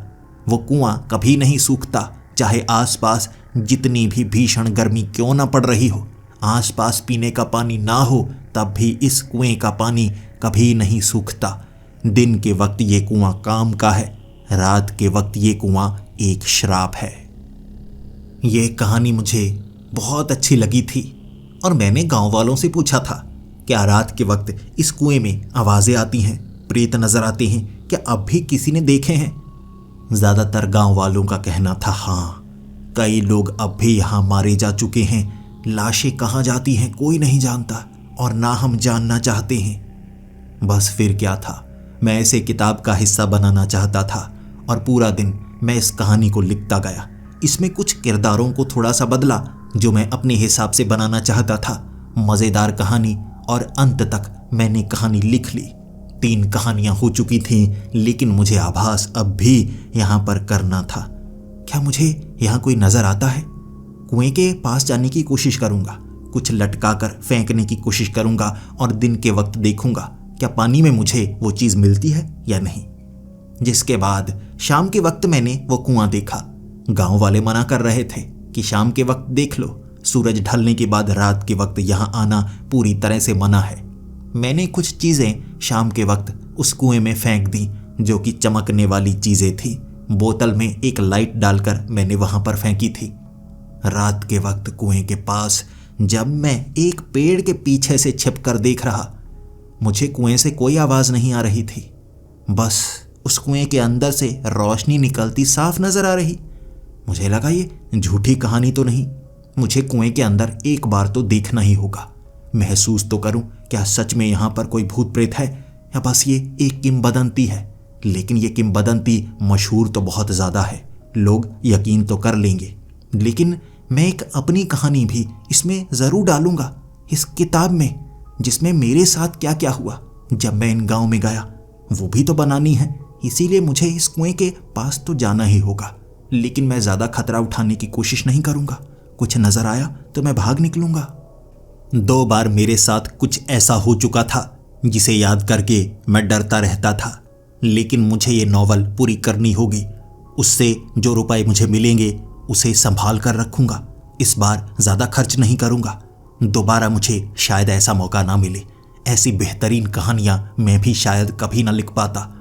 वो कुआं कभी नहीं सूखता, चाहे आसपास जितनी भी भीषण गर्मी क्यों ना पड़ रही हो। आसपास पीने का पानी ना हो तब भी इस कुएं का पानी कभी नहीं सूखता। दिन के वक्त ये कुआं काम का है, रात के वक्त ये कुआं एक श्राप है। ये कहानी मुझे बहुत अच्छी लगी थी और मैंने गांव वालों से पूछा था, क्या रात के वक्त इस कुएं में आवाजें आती हैं, प्रेत नजर आते हैं, क्या अब भी किसी ने देखे हैं? ज्यादातर गांव वालों का कहना था हाँ, कई लोग अब भी यहाँ मारे जा चुके हैं। लाशें कहाँ जाती हैं कोई नहीं जानता और ना हम जानना चाहते हैं। बस फिर क्या था, मैं इसे किताब का हिस्सा बनाना चाहता था और पूरा दिन मैं इस कहानी को लिखता गया। इसमें कुछ किरदारों को थोड़ा सा बदला जो मैं अपने हिसाब से बनाना चाहता था। मज़ेदार कहानी, और अंत तक मैंने कहानी लिख ली। 3 कहानियां हो चुकी थीं, लेकिन मुझे आभास अब भी यहाँ पर करना था। क्या मुझे यहाँ कोई नज़र आता है? कुएं के पास जाने की कोशिश करूँगा, कुछ लटका कर फेंकने की कोशिश करूँगा और दिन के वक्त देखूँगा क्या पानी में मुझे वो चीज़ मिलती है या नहीं। जिसके बाद शाम के वक्त मैंने वो कुआं देखा। गांव वाले मना कर रहे थे कि शाम के वक्त देख लो, सूरज ढलने के बाद रात के वक्त यहां आना पूरी तरह से मना है। मैंने कुछ चीजें शाम के वक्त उस कुएं में फेंक दी जो कि चमकने वाली चीजें थी। बोतल में एक लाइट डालकर मैंने वहां पर फेंकी थी। रात के वक्त कुएं के पास जब मैं एक पेड़ के पीछे से छिपकर देख रहा, मुझे कुएं से कोई आवाज नहीं आ रही थी। बस उस कुएं के अंदर से रोशनी निकलती साफ नजर आ रही। मुझे लगा ये झूठी कहानी तो नहीं, मुझे कुएं के अंदर एक बार तो देखना ही होगा, महसूस तो करूं क्या सच में यहाँ पर कोई भूत प्रेत है या बस ये एक किंवदंती है। लेकिन ये किंवदंती मशहूर तो बहुत ज़्यादा है, लोग यकीन तो कर लेंगे। लेकिन मैं एक अपनी कहानी भी इसमें ज़रूर डालूंगा, इस किताब में, जिसमें मेरे साथ क्या क्या हुआ जब मैं इन गाँव में गया, वो भी तो बनानी है। इसीलिए मुझे इस कुएं के पास तो जाना ही होगा, लेकिन मैं ज़्यादा खतरा उठाने की कोशिश नहीं करूँगा। कुछ नज़र आया तो मैं भाग निकलूँगा। 2 बार मेरे साथ कुछ ऐसा हो चुका था जिसे याद करके मैं डरता रहता था। लेकिन मुझे ये नॉवल पूरी करनी होगी। उससे जो रुपए मुझे मिलेंगे उसे संभाल कर रखूँगा। इस बार ज़्यादा खर्च नहीं करूँगा। दोबारा मुझे शायद ऐसा मौका ना मिले। ऐसी बेहतरीन कहानियाँ मैं भी शायद कभी ना लिख पाता।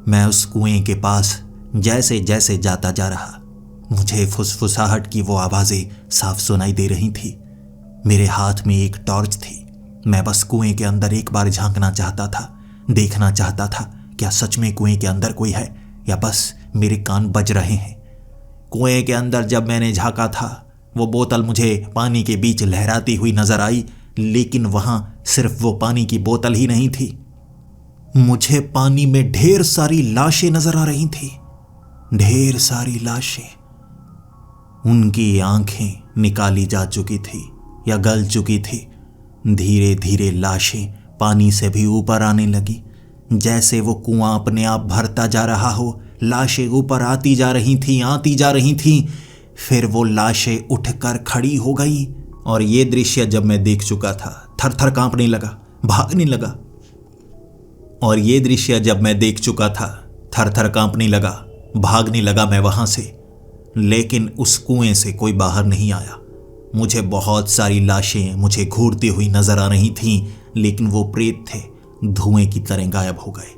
मैं उस कुएं के पास जैसे जैसे जाता जा रहा, मुझे फुसफुसाहट की वो आवाज़ें साफ सुनाई दे रही थी। मेरे हाथ में एक टॉर्च थी। मैं बस कुएं के अंदर एक बार झांकना चाहता था, देखना चाहता था क्या सच में कुएं के अंदर कोई है या बस मेरे कान बज रहे हैं। कुएं के अंदर जब मैंने झांका था, वो बोतल मुझे पानी के बीच लहराती हुई नजर आई, लेकिन वहां सिर्फ वो पानी की बोतल ही नहीं थी। मुझे पानी में ढेर सारी लाशें नजर आ रही थी, ढेर सारी लाशें। उनकी आंखें निकाली जा चुकी थी या गल चुकी थी। धीरे धीरे लाशें पानी से भी ऊपर आने लगी। जैसे वो कुआं अपने आप भरता जा रहा हो, लाशें ऊपर आती जा रही थीं, आती जा रही थीं। फिर वो लाशें उठकर खड़ी हो गई और ये दृश्य जब मैं देख चुका था, थर थर कांपने लगा, भागने लगा। और ये दृश्य जब मैं देख चुका था, थर थर कांपने लगा, भागने लगा मैं वहां से। लेकिन उस कुएं से कोई बाहर नहीं आया। मुझे बहुत सारी लाशें मुझे घूरती हुई नजर आ रही थीं, लेकिन वो प्रेत थे, धुएं की तरह गायब हो गए।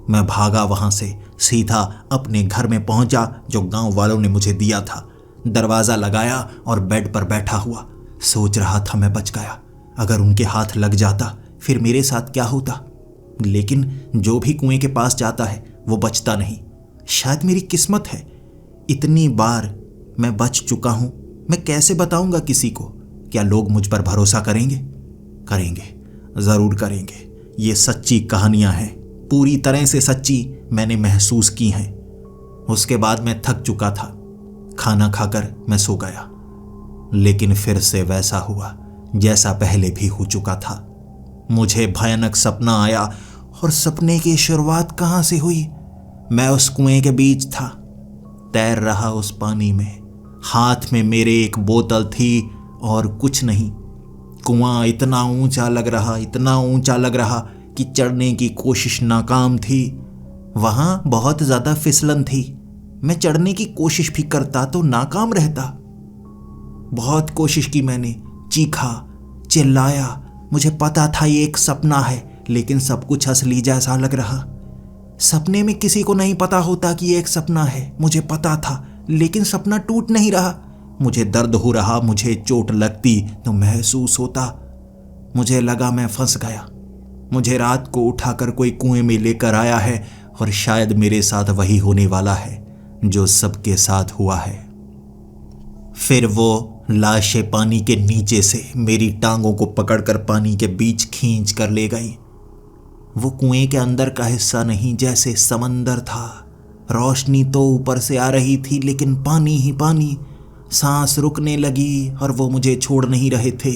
मैं भागा वहां से, सीधा अपने घर में पहुंचा जो गांव वालों ने मुझे दिया था। दरवाजा लगाया और बेड पर बैठा हुआ सोच रहा था मैं बच गया। अगर उनके हाथ लग जाता फिर मेरे साथ क्या होता। लेकिन जो भी कुएं के पास जाता है वो बचता नहीं। शायद मेरी किस्मत है। इतनी बार मैं बच चुका हूं, मैं कैसे बताऊंगा किसी को। क्या लोग मुझ पर भरोसा करेंगे? करेंगे, जरूर करेंगे। ये सच्ची कहानियां हैं, पूरी तरह से सच्ची, मैंने महसूस की हैं। उसके बाद मैं थक चुका था। खाना खाकर मैं सो गया। लेकिन फिर से वैसा हुआ जैसा पहले भी हो चुका था। मुझे भयानक सपना आया और सपने की शुरुआत कहां से हुई? मैं उस कुएं के बीच था, तैर रहा उस पानी में। हाथ में मेरे एक बोतल थी और कुछ नहीं। कुआं इतना ऊंचा लग रहा, इतना ऊंचा लग रहा कि चढ़ने की कोशिश नाकाम थी। वहां बहुत ज्यादा फिसलन थी। मैं चढ़ने की कोशिश भी करता तो नाकाम रहता। बहुत कोशिश की मैंने, चीखा, चिल्लाया। मुझे पता था ये एक सपना है, लेकिन सब कुछ असली जैसा लग रहा। सपने में किसी को नहीं पता होता कि ये एक सपना है। मुझे पता था, लेकिन सपना टूट नहीं रहा। मुझे दर्द हो रहा, मुझे चोट लगती तो महसूस होता। मुझे लगा मैं फंस गया। मुझे रात को उठाकर कोई कुएं में लेकर आया है और शायद मेरे साथ वही होने वाला है जो सबके साथ हुआ है। फिर वो लाशें पानी के नीचे से मेरी टांगों को पकड़कर पानी के बीच खींच कर ले गई। वो कुएं के अंदर का हिस्सा नहीं, जैसे समंदर था। रोशनी तो ऊपर से आ रही थी, लेकिन पानी ही पानी। सांस रुकने लगी और वो मुझे छोड़ नहीं रहे थे।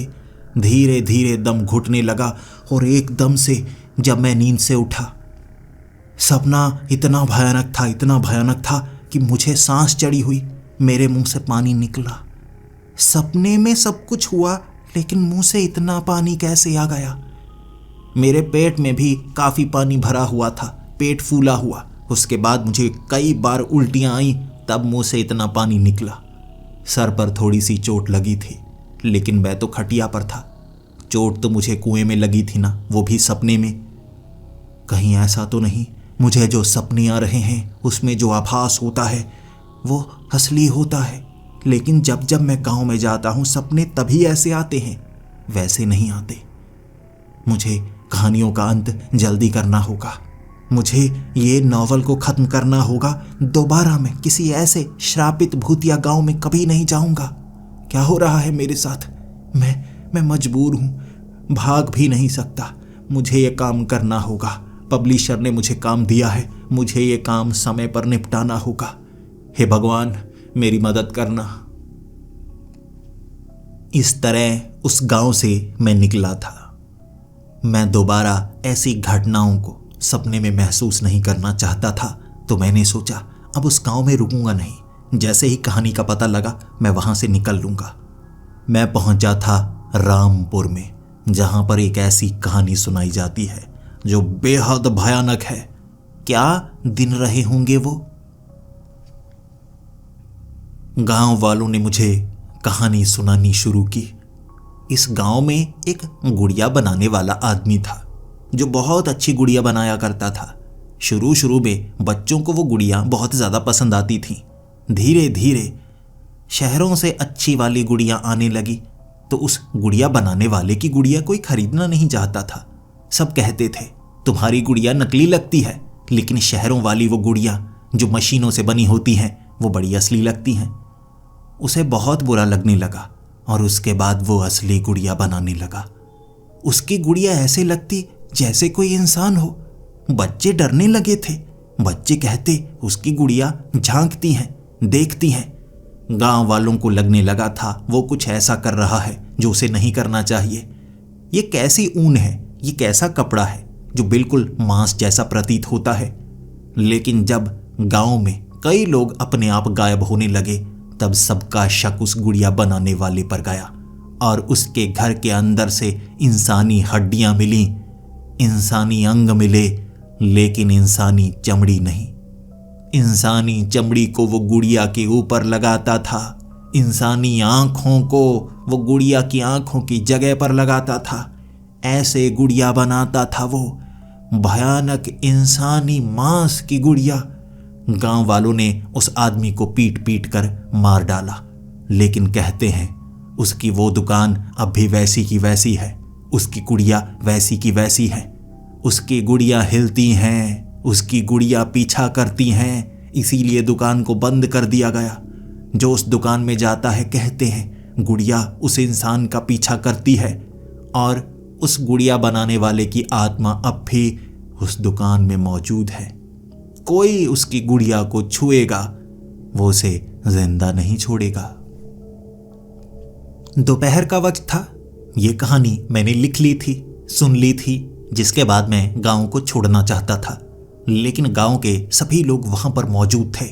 धीरे धीरे दम घुटने लगा और एकदम से जब मैं नींद से उठा, सपना इतना भयानक था, इतना भयानक था कि मुझे सांस चढ़ी हुई, मेरे मुंह से पानी निकला। सपने में सब कुछ हुआ, लेकिन मुंह से इतना पानी कैसे आ गया? मेरे पेट में भी काफी पानी भरा हुआ था, पेट फूला हुआ। उसके बाद मुझे कई बार उल्टियां आई, तब मुंह से इतना पानी निकला। सर पर थोड़ी सी चोट लगी थी, लेकिन मैं तो खटिया पर था। चोट तो मुझे कुएं में लगी थी ना, वो भी सपने में। कहीं ऐसा तो नहीं मुझे जो सपने आ रहे हैं उसमें जो आभास होता है वो असली होता है? लेकिन जब जब मैं गांव में जाता हूं सपने तभी ऐसे आते हैं, वैसे नहीं आते। मुझे कहानियों का अंत जल्दी करना होगा। मुझे ये नॉवल को खत्म करना होगा। दोबारा मैं किसी ऐसे श्रापित भूतिया गांव में कभी नहीं जाऊंगा। क्या हो रहा है मेरे साथ? मैं मजबूर हूं, भाग भी नहीं सकता। मुझे ये काम करना होगा। पब्लिशर ने मुझे काम दिया है, मुझे ये काम समय पर निपटाना होगा। हे भगवान, मेरी मदद करना। इस तरह उस गांव से मैं निकला था। मैं दोबारा ऐसी घटनाओं को सपने में महसूस नहीं करना चाहता था, तो मैंने सोचा अब उस गांव में रुकूंगा नहीं। जैसे ही कहानी का पता लगा मैं वहां से निकल लूंगा। मैं पहुंचा था रामपुर में, जहां पर एक ऐसी कहानी सुनाई जाती है जो बेहद भयानक है। क्या दिन रहे होंगे वो? गांव वालों ने मुझे कहानी सुनानी शुरू की। इस गांव में एक गुड़िया बनाने वाला आदमी था जो बहुत अच्छी गुड़िया बनाया करता था। शुरू शुरू में बच्चों को वो गुड़िया बहुत ज़्यादा पसंद आती थी। धीरे धीरे शहरों से अच्छी वाली गुड़िया आने लगी तो उस गुड़िया बनाने वाले की गुड़िया कोई खरीदना नहीं चाहता था। सब कहते थे तुम्हारी गुड़िया नकली लगती है, लेकिन शहरों वाली वो गुड़िया जो मशीनों से बनी होती हैं वो बड़ी असली लगती हैं। उसे बहुत बुरा लगने लगा और उसके बाद वो असली गुड़िया बनाने लगा। उसकी गुड़िया ऐसे लगती जैसे कोई इंसान हो। बच्चे डरने लगे थे। बच्चे कहते उसकी गुड़िया झांकती हैं, देखती हैं। गांव वालों को लगने लगा था वो कुछ ऐसा कर रहा है जो उसे नहीं करना चाहिए। ये कैसी ऊन है, ये कैसा कपड़ा है जो बिल्कुल मांस जैसा प्रतीत होता है। लेकिन जब गांव में कई लोग अपने आप गायब होने लगे तब सबका शक उस गुड़िया बनाने वाले पर गया और उसके घर के अंदर से इंसानी हड्डियां मिली, इंसानी अंग मिले, लेकिन इंसानी चमड़ी नहीं। इंसानी चमड़ी को वो गुड़िया के ऊपर लगाता था, इंसानी आंखों को वो गुड़िया की आंखों की जगह पर लगाता था। ऐसे गुड़िया बनाता था वो, भयानक इंसानी मांस की गुड़िया। गांव वालों ने उस आदमी को पीट पीट कर मार डाला, लेकिन कहते हैं उसकी वो दुकान अब भी वैसी की वैसी है, उसकी गुड़िया वैसी की वैसी है। उसकी गुड़िया हिलती हैं, उसकी गुड़िया पीछा करती हैं, इसीलिए दुकान को बंद कर दिया गया। जो उस दुकान में जाता है कहते हैं गुड़िया उस इंसान का पीछा करती है और उस गुड़िया बनाने वाले की आत्मा अब भी उस दुकान में मौजूद है। कोई उसकी गुड़िया को छुएगा वो उसे जिंदा नहीं छोड़ेगा। दोपहर का वक्त था। ये कहानी मैंने लिख ली थी, सुन ली थी, जिसके बाद मैं गांव को छोड़ना चाहता था, लेकिन गांव के सभी लोग वहां पर मौजूद थे।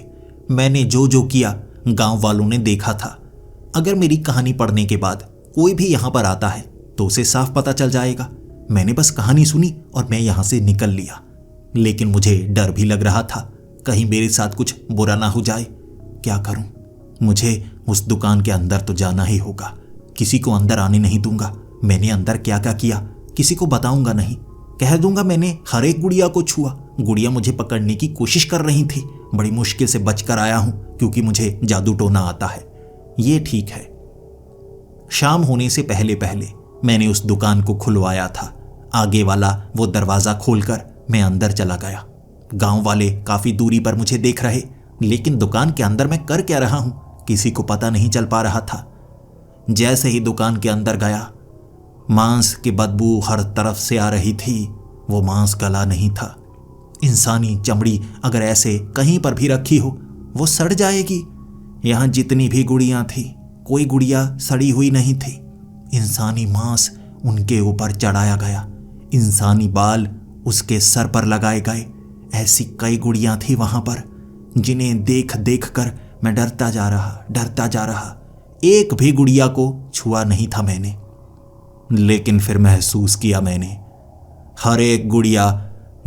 मैंने जो जो किया गांव वालों ने देखा था। अगर मेरी कहानी पढ़ने के बाद कोई भी यहां पर आता है तो उसे साफ पता चल जाएगा। मैंने बस कहानी सुनी और मैं यहां से निकल लिया, लेकिन मुझे डर भी लग रहा था कहीं मेरे साथ कुछ बुरा ना हो जाए। क्या करूं? मुझे उस दुकान के अंदर तो जाना ही होगा। किसी को अंदर आने नहीं दूंगा। मैंने अंदर क्या क्या किया किसी को बताऊंगा नहीं। कह दूंगा मैंने हर एक गुड़िया को छुआ। गुड़िया मुझे पकड़ने की कोशिश कर रही थी। बड़ी मुश्किल से बचकर आया हूं क्योंकि मुझे जादू टोना आता है। ये ठीक है। शाम होने से पहले पहले मैंने उस दुकान को खुलवाया था। आगे वाला वो दरवाजा खोलकर मैं अंदर चला गया। गांव वाले काफी दूरी पर मुझे देख रहे, लेकिन दुकान के अंदर मैं कर क्या रहा हूं किसी को पता नहीं चल पा रहा था। जैसे ही दुकान के अंदर गया, मांस की बदबू हर तरफ से आ रही थी। वो मांस गला नहीं था। इंसानी चमड़ी अगर ऐसे कहीं पर भी रखी हो वो सड़ जाएगी। यहां जितनी भी गुड़ियां थी कोई गुड़िया सड़ी हुई नहीं थी। इंसानी मांस उनके ऊपर चढ़ाया गया, इंसानी बाल उसके सर पर लगाए गए। ऐसी कई गुड़ियां थी वहां पर जिन्हें देख देख कर मैं डरता जा रहा। एक भी गुड़िया को छुआ नहीं था मैंने, लेकिन फिर महसूस किया मैंने हर एक गुड़िया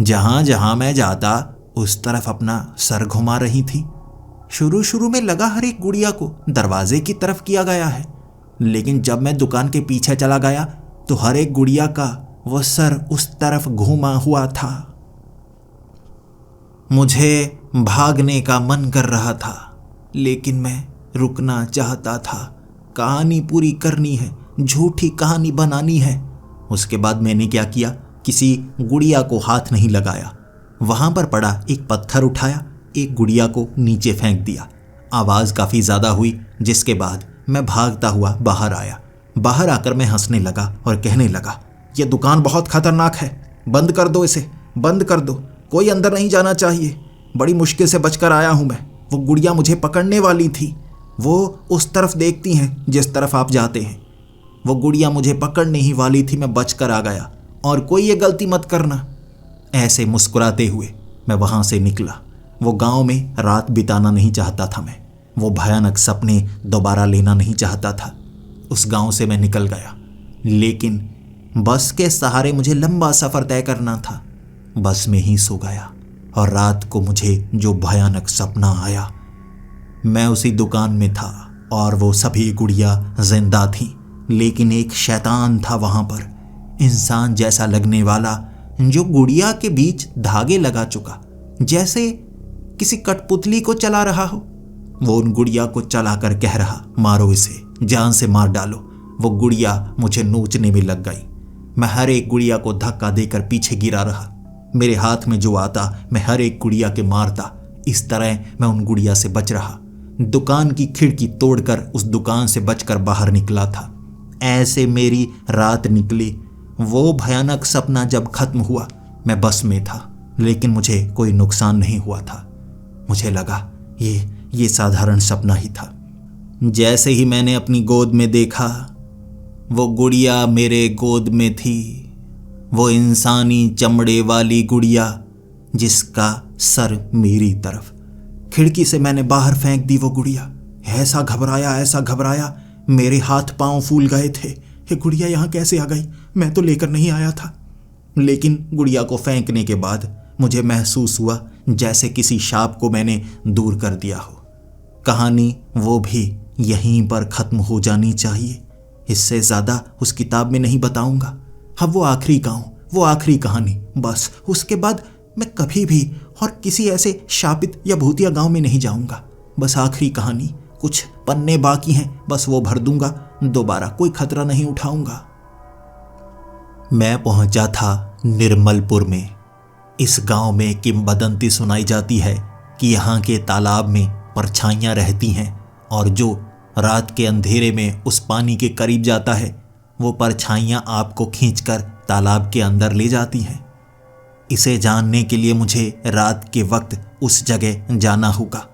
जहां जहां मैं जाता उस तरफ अपना सर घुमा रही थी। शुरू में लगा हर एक गुड़िया को दरवाजे की तरफ किया गया है, लेकिन जब मैं दुकान के पीछे चला गया तो हर एक गुड़िया का वो सर उस तरफ घूमा हुआ था। मुझे भागने का मन कर रहा था, लेकिन मैं रुकना चाहता था। कहानी पूरी करनी है, झूठी कहानी बनानी है। उसके बाद मैंने क्या किया, किसी गुड़िया को हाथ नहीं लगाया। वहां पर पड़ा एक पत्थर उठाया, एक गुड़िया को नीचे फेंक दिया। आवाज़ काफ़ी ज़्यादा हुई, जिसके बाद मैं भागता हुआ बाहर आया। बाहर आकर मैं हंसने लगा और कहने लगा, यह दुकान बहुत खतरनाक है, बंद कर दो इसे, बंद कर दो, कोई अंदर नहीं जाना चाहिए। बड़ी मुश्किल से बचकर आया हूँ मैं। वो गुड़िया मुझे पकड़ने वाली थी। वो उस तरफ देखती हैं जिस तरफ आप जाते हैं। वो गुड़िया मुझे पकड़ने ही वाली थी, मैं बचकर आ गया और कोई ये गलती मत करना। ऐसे मुस्कुराते हुए मैं वहाँ से निकला। वो गांव में रात बिताना नहीं चाहता था मैं। वो भयानक सपने दोबारा लेना नहीं चाहता था। उस गांव से मैं निकल गया, लेकिन बस के सहारे मुझे लंबा सफ़र तय करना था। बस में ही सो गया और रात को मुझे जो भयानक सपना आया, मैं उसी दुकान में था और वो सभी गुड़िया जिंदा थीं, लेकिन एक शैतान था वहाँ पर, इंसान जैसा लगने वाला, जो गुड़िया के बीच धागे लगा चुका, जैसे किसी कठपुतली को चला रहा हो। वो उन गुड़िया को चलाकर कह रहा, मारो इसे, जान से मार डालो। वो गुड़िया मुझे नोचने में लग गई। मैं हर एक गुड़िया को धक्का देकर पीछे गिरा रहा। मेरे हाथ में जो आता मैं हर एक गुड़िया के मारता। इस तरह मैं उन गुड़िया से बच रहा। दुकान की खिड़की तोड़कर उस दुकान से बचकर बाहर निकला था। ऐसे मेरी रात निकली। वो भयानक सपना जब खत्म हुआ मैं बस में था, लेकिन मुझे कोई नुकसान नहीं हुआ था। मुझे लगा ये साधारण सपना ही था। जैसे ही मैंने अपनी गोद में देखा, वो गुड़िया मेरे गोद में थी। वो इंसानी चमड़े वाली गुड़िया जिसका सर मेरी तरफ। खिड़की से मैंने बाहर फेंक दी वो गुड़िया। ऐसा घबराया, मेरे हाथ पांव फूल गए थे। ये गुड़िया यहाँ कैसे आ गई? मैं तो लेकर नहीं आया था। लेकिन गुड़िया को फेंकने के बाद मुझे महसूस हुआ जैसे किसी शाप को मैंने दूर कर दिया हो। कहानी वो भी यहीं पर खत्म हो जानी चाहिए। इससे ज़्यादा उस किताब में नहीं बताऊंगा। अब वो आखिरी गांव, वो आखिरी कहानी, बस उसके बाद मैं कभी भी और किसी ऐसे शापित या भूतिया गांव में नहीं जाऊंगा। बस आखिरी कहानी, कुछ पन्ने बाकी हैं, बस वो भर दूंगा। दोबारा कोई खतरा नहीं उठाऊंगा। मैं पहुंचा था निर्मलपुर में। इस गांव में किंवदंती सुनाई जाती है कि यहाँ के तालाब में परछाइयाँ रहती हैं और जो रात के अंधेरे में उस पानी के करीब जाता है, वो परछाइयाँ आपको खींचकर तालाब के अंदर ले जाती हैं। इसे जानने के लिए मुझे रात के वक्त उस जगह जाना होगा।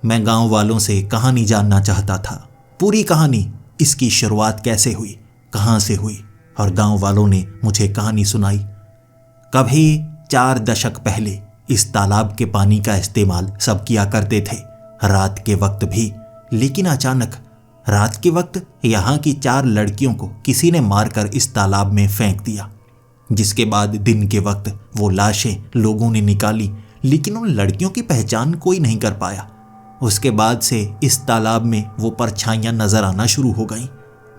मैं गांव वालों से कहानी जानना चाहता था, पूरी कहानी, इसकी शुरुआत कैसे हुई, कहाँ से हुई, और गांव वालों ने मुझे कहानी सुनाई। कभी 4 दशक पहले इस तालाब के पानी का इस्तेमाल सब किया करते थे, रात के वक्त भी। लेकिन अचानक रात के वक्त यहाँ की 4 लड़कियों को किसी ने मारकर इस तालाब में फेंक दिया, जिसके बाद दिन के वक्त वो लाशें लोगों ने निकाली, लेकिन उन लड़कियों की पहचान कोई नहीं कर पाया। उसके बाद से इस तालाब में वो परछाइयाँ नजर आना शुरू हो गईं,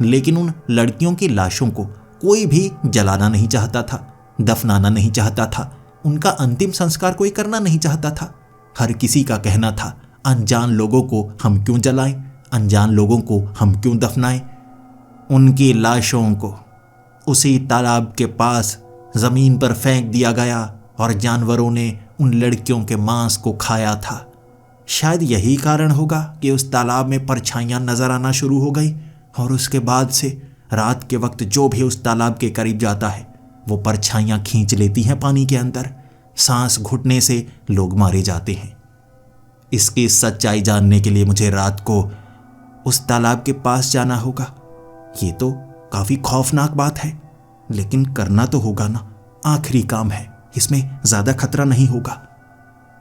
लेकिन उन लड़कियों की लाशों को कोई भी जलाना नहीं चाहता था, दफनाना नहीं चाहता था, उनका अंतिम संस्कार कोई करना नहीं चाहता था। हर किसी का कहना था, अनजान लोगों को हम क्यों जलाएं, अनजान लोगों को हम क्यों दफनाएं। उनकी लाशों को उसी तालाब के पास जमीन पर फेंक दिया गया और जानवरों ने उन लड़कियों के मांस को खाया था। शायद यही कारण होगा कि उस तालाब में परछाइयाँ नजर आना शुरू हो गई, और उसके बाद से रात के वक्त जो भी उस तालाब के करीब जाता है वो परछाइयाँ खींच लेती हैं पानी के अंदर। सांस घुटने से लोग मारे जाते हैं। इसकी सच्चाई जानने के लिए मुझे रात को उस तालाब के पास जाना होगा। ये तो काफी खौफनाक बात है, लेकिन करना तो होगा ना, आखिरी काम है, इसमें ज्यादा खतरा नहीं होगा।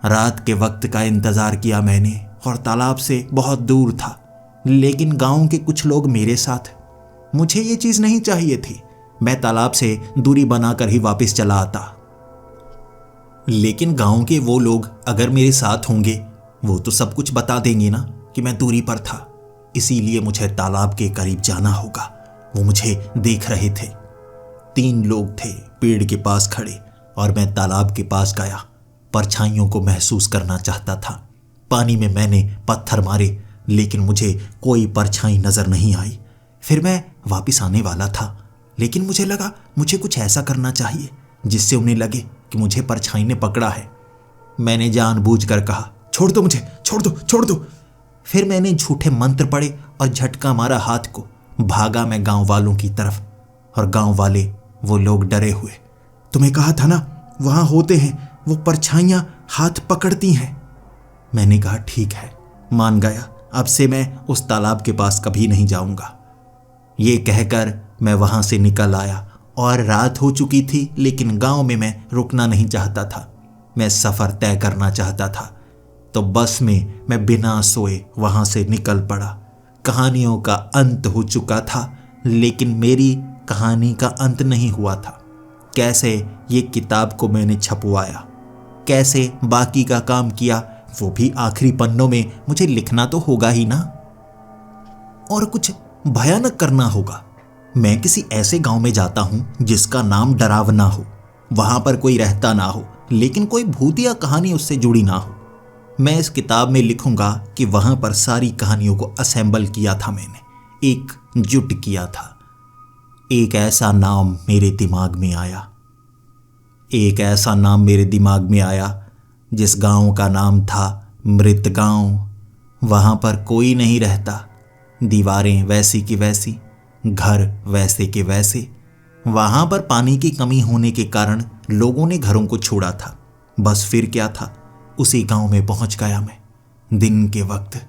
रात के वक्त का इंतजार किया मैंने, और तालाब से बहुत दूर था, लेकिन गांव के कुछ लोग मेरे साथ। मुझे ये चीज नहीं चाहिए थी, मैं तालाब से दूरी बनाकर ही वापस चला आता। लेकिन गांव के वो लोग अगर मेरे साथ होंगे, वो तो सब कुछ बता देंगे ना कि मैं दूरी पर था। इसीलिए मुझे तालाब के करीब जाना होगा। वो मुझे देख रहे थे। 3 लोग थे पेड़ के पास खड़े, और मैं तालाब के पास गया। परछाइयों को महसूस करना चाहता था। पानी में मैंने पत्थर मारे, लेकिन मुझे कोई परछाई नजर नहीं आई। फिर मैं वापस आने वाला था, लेकिन मुझे लगा मुझे कुछ ऐसा करना चाहिए जिससे उन्हें लगे कि मुझे परछाई ने पकड़ा है। मैंने जानबूझकर कहा, छोड़ दो मुझे, छोड़ दो, छोड़ दो। फिर मैंने झूठे मंत्र पढ़े और झटका मारा हाथ को। भागा मैं गांव वालों की तरफ, और गांव वाले वो लोग डरे हुए। तुम्हें कहा था ना, वहां होते हैं, वो परछाइयां हाथ पकड़ती हैं। मैंने कहा ठीक है, मान गया, अब से मैं उस तालाब के पास कभी नहीं जाऊंगा। ये कहकर मैं वहां से निकल आया, और रात हो चुकी थी, लेकिन गांव में मैं रुकना नहीं चाहता था। मैं सफर तय करना चाहता था। तो बस में मैं बिना सोए वहां से निकल पड़ा। कहानियों का अंत हो चुका था, लेकिन मेरी कहानी का अंत नहीं हुआ था। कैसे ये किताब को मैंने छपवाया, कैसे बाकी का काम किया, वो भी आखिरी पन्नों में मुझे लिखना तो होगा ही ना, और कुछ भयानक करना होगा। मैं किसी ऐसे गांव में जाता हूं जिसका नाम डरावना हो, वहां पर कोई रहता ना हो, लेकिन कोई भूतिया कहानी उससे जुड़ी ना हो। मैं इस किताब में लिखूंगा कि वहां पर सारी कहानियों को असेंबल किया था मैंने, एक जुट किया था। एक ऐसा नाम मेरे दिमाग में आया, एक ऐसा नाम मेरे दिमाग में आया जिस गांव का नाम था मृत गांव। वहां पर कोई नहीं रहता, दीवारें वैसी की वैसी, घर वैसे के वैसे। वहां पर पानी की कमी होने के कारण लोगों ने घरों को छोड़ा था। बस फिर क्या था, उसी गांव में पहुंच गया मैं। दिन के वक्त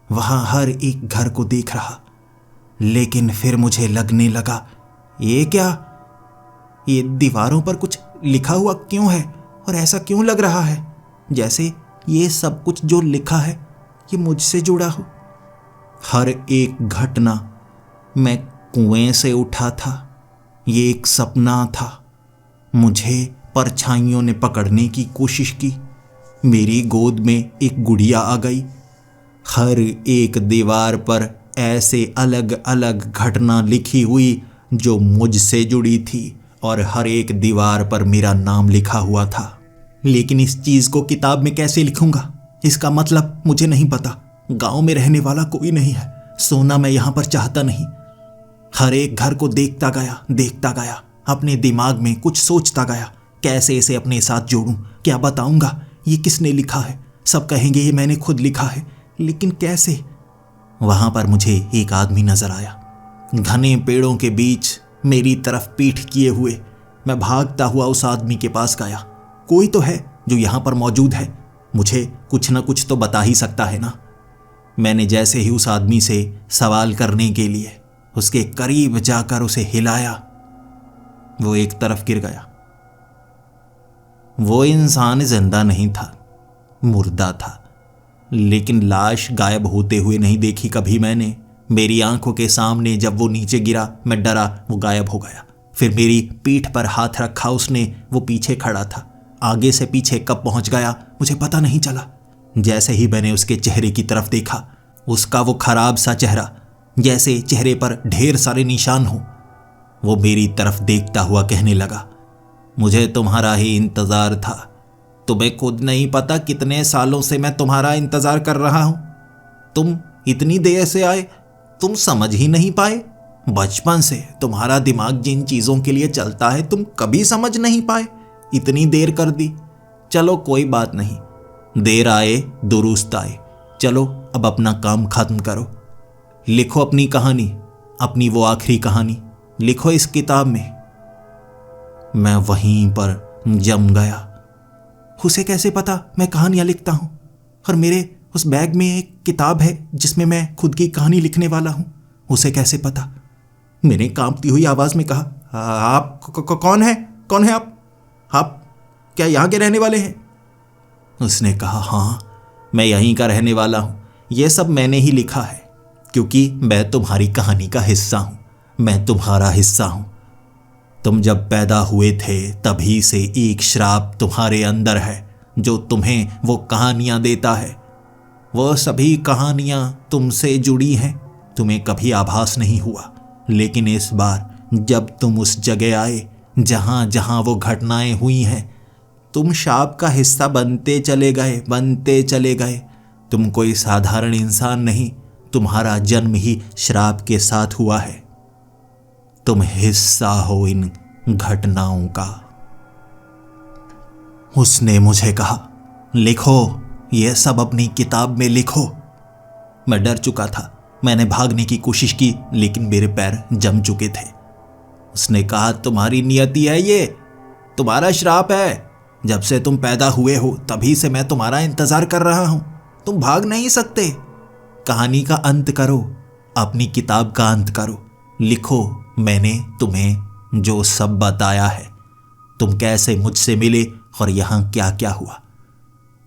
वहां हर एक घर को देख रहा, लेकिन फिर मुझे लगने लगा, ये क्या, ये दीवारों पर कुछ लिखा हुआ क्यों है और ऐसा क्यों लग रहा है जैसे ये सब कुछ जो लिखा है ये मुझसे जुड़ा हो। हर एक घटना, मैं कुएं से उठा था, ये एक सपना था। मुझे परछाइयों ने पकड़ने की कोशिश की, मेरी गोद में एक गुड़िया आ गई। हर एक दीवार पर ऐसे अलग अलग घटना लिखी हुई जो मुझसे जुड़ी थी, और हर एक दीवार पर मेरा नाम लिखा हुआ था। लेकिन इस चीज को किताब में कैसे लिखूंगा, इसका मतलब मुझे नहीं पता। गांव में रहने वाला कोई नहीं है, सोना मैं यहां पर चाहता नहीं। हर एक घर को देखता गया, अपने दिमाग में कुछ सोचता गया, कैसे इसे अपने साथ जोड़ूं, क्या बताऊंगा, ये किसने लिखा है। सब कहेंगे ये मैंने खुद लिखा है, लेकिन कैसे। वहां पर मुझे एक आदमी नजर आया, घने पेड़ों के बीच मेरी तरफ पीठ किए हुए। मैं भागता हुआ उस आदमी के पास गया। कोई तो है जो यहां पर मौजूद है, मुझे कुछ ना कुछ तो बता ही सकता है ना। मैंने जैसे ही उस आदमी से सवाल करने के लिए उसके करीब जाकर उसे हिलाया, वो एक तरफ गिर गया। वो इंसान जिंदा नहीं था, मुर्दा था। लेकिन लाश गायब होते हुए नहीं देखी कभी मैंने। मेरी आंखों के सामने जब वो नीचे गिरा, मैं डरा, वो गायब हो गया। फिर मेरी पीठ पर हाथ रखा उसने, वो पीछे खड़ा था। आगे से पीछे कब पहुंच गया मुझे पता नहीं चला। जैसे ही मैंने उसके चेहरे की तरफ देखा, उसका वो खराब सा चेहरा, जैसे चेहरे पर ढेर सारे निशान हो, वो मेरी तरफ देखता हुआ कहने लगा, मुझे तुम्हारा ही इंतजार था। तुम्हें खुद नहीं पता कितने सालों से मैं तुम्हारा इंतजार कर रहा हूं। तुम इतनी देर से आए, तुम समझ ही नहीं पाए। बचपन से तुम्हारा दिमाग जिन चीजों के लिए चलता है तुम कभी समझ नहीं पाए, इतनी देर कर दी। चलो कोई बात नहीं, देर आए दुरुस्त आए। चलो अब अपना काम खत्म करो, लिखो अपनी कहानी, अपनी वो आखिरी कहानी लिखो इस किताब में। मैं वहीं पर जम गया। उसे कैसे पता मैं कहानियां लिखता हूं, और मेरे उस बैग में एक किताब है जिसमें मैं खुद की कहानी लिखने वाला हूं। उसे कैसे पता। मैंने कांपती हुई आवाज में कहा, आप कौन है, कौन है आप क्या यहां के रहने वाले हैं? उसने कहा, हाँ मैं यहीं का रहने वाला हूं। यह सब मैंने ही लिखा है, क्योंकि मैं तुम्हारी कहानी का हिस्सा हूं, मैं तुम्हारा हिस्सा हूं। तुम जब पैदा हुए थे तभी से एक श्राप तुम्हारे अंदर है जो तुम्हें वो कहानियां देता है। वो सभी कहानियां तुमसे जुड़ी हैं, तुम्हें कभी आभास नहीं हुआ। लेकिन इस बार जब तुम उस जगह आए जहां जहां वो घटनाएं हुई हैं, तुम श्राप का हिस्सा बनते चले गए। तुम कोई साधारण इंसान नहीं, तुम्हारा जन्म ही श्राप के साथ हुआ है। तुम हिस्सा हो इन घटनाओं का। उसने मुझे कहा, लिखो यह सब अपनी किताब में लिखो। मैं डर चुका था, मैंने भागने की कोशिश की, लेकिन मेरे पैर जम चुके थे। उसने कहा, तुम्हारी नियति है ये, तुम्हारा श्राप है। जब से तुम पैदा हुए हो तभी से मैं तुम्हारा इंतजार कर रहा हूं। तुम भाग नहीं सकते। कहानी का अंत करो, अपनी किताब का अंत करो। लिखो मैंने तुम्हें जो सब बताया है, तुम कैसे मुझसे मिले और यहां क्या क्या हुआ।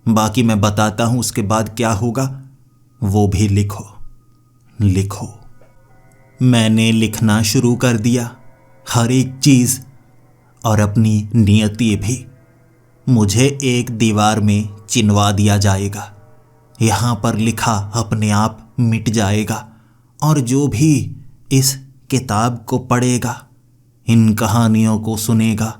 बाकी मैं बताता हूं उसके बाद क्या होगा, वो भी लिखो। मैंने लिखना शुरू कर दिया, हर एक चीज और अपनी नियति भी। मुझे एक दीवार में चिनवा दिया जाएगा, यहां पर लिखा अपने आप मिट जाएगा, और जो भी इस किताब को पढ़ेगा, इन कहानियों को सुनेगा,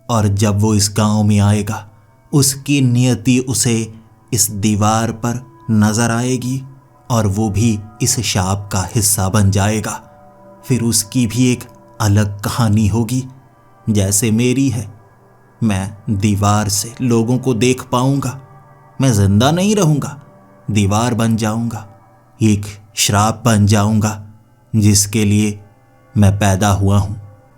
और जब वो इस गांव में आएगा, उसकी नियति उसे इस दीवार पर नजर आएगी और वो भी इस शाप का हिस्सा बन जाएगा। फिर उसकी भी एक अलग कहानी होगी जैसे मेरी है। मैं दीवार से लोगों को देख पाऊंगा। मैं जिंदा नहीं रहूंगा, दीवार बन जाऊंगा, एक श्राप बन जाऊंगा जिसके लिए मैं पैदा हुआ हूं।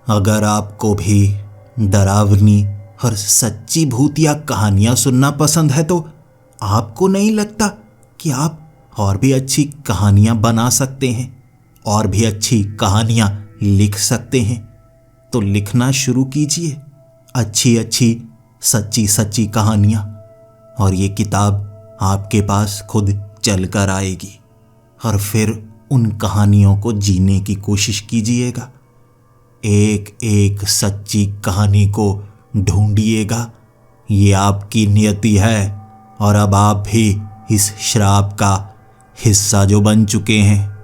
अगर आपको भी डरावनी और सच्ची भूतिया कहानियां सुनना पसंद है तो आपको नहीं लगता कि आप और भी अच्छी कहानियां बना सकते हैं, और भी अच्छी कहानियां लिख सकते हैं? तो लिखना शुरू कीजिए अच्छी अच्छी सच्ची सच्ची कहानियां, और ये किताब आपके पास खुद चल कर आएगी। और फिर उन कहानियों को जीने की कोशिश कीजिएगा। एक एक सच्ची कहानी को ढूंढिएगा। ये आपकी नियति है, और अब आप भी इस श्राप का हिस्सा जो बन चुके हैं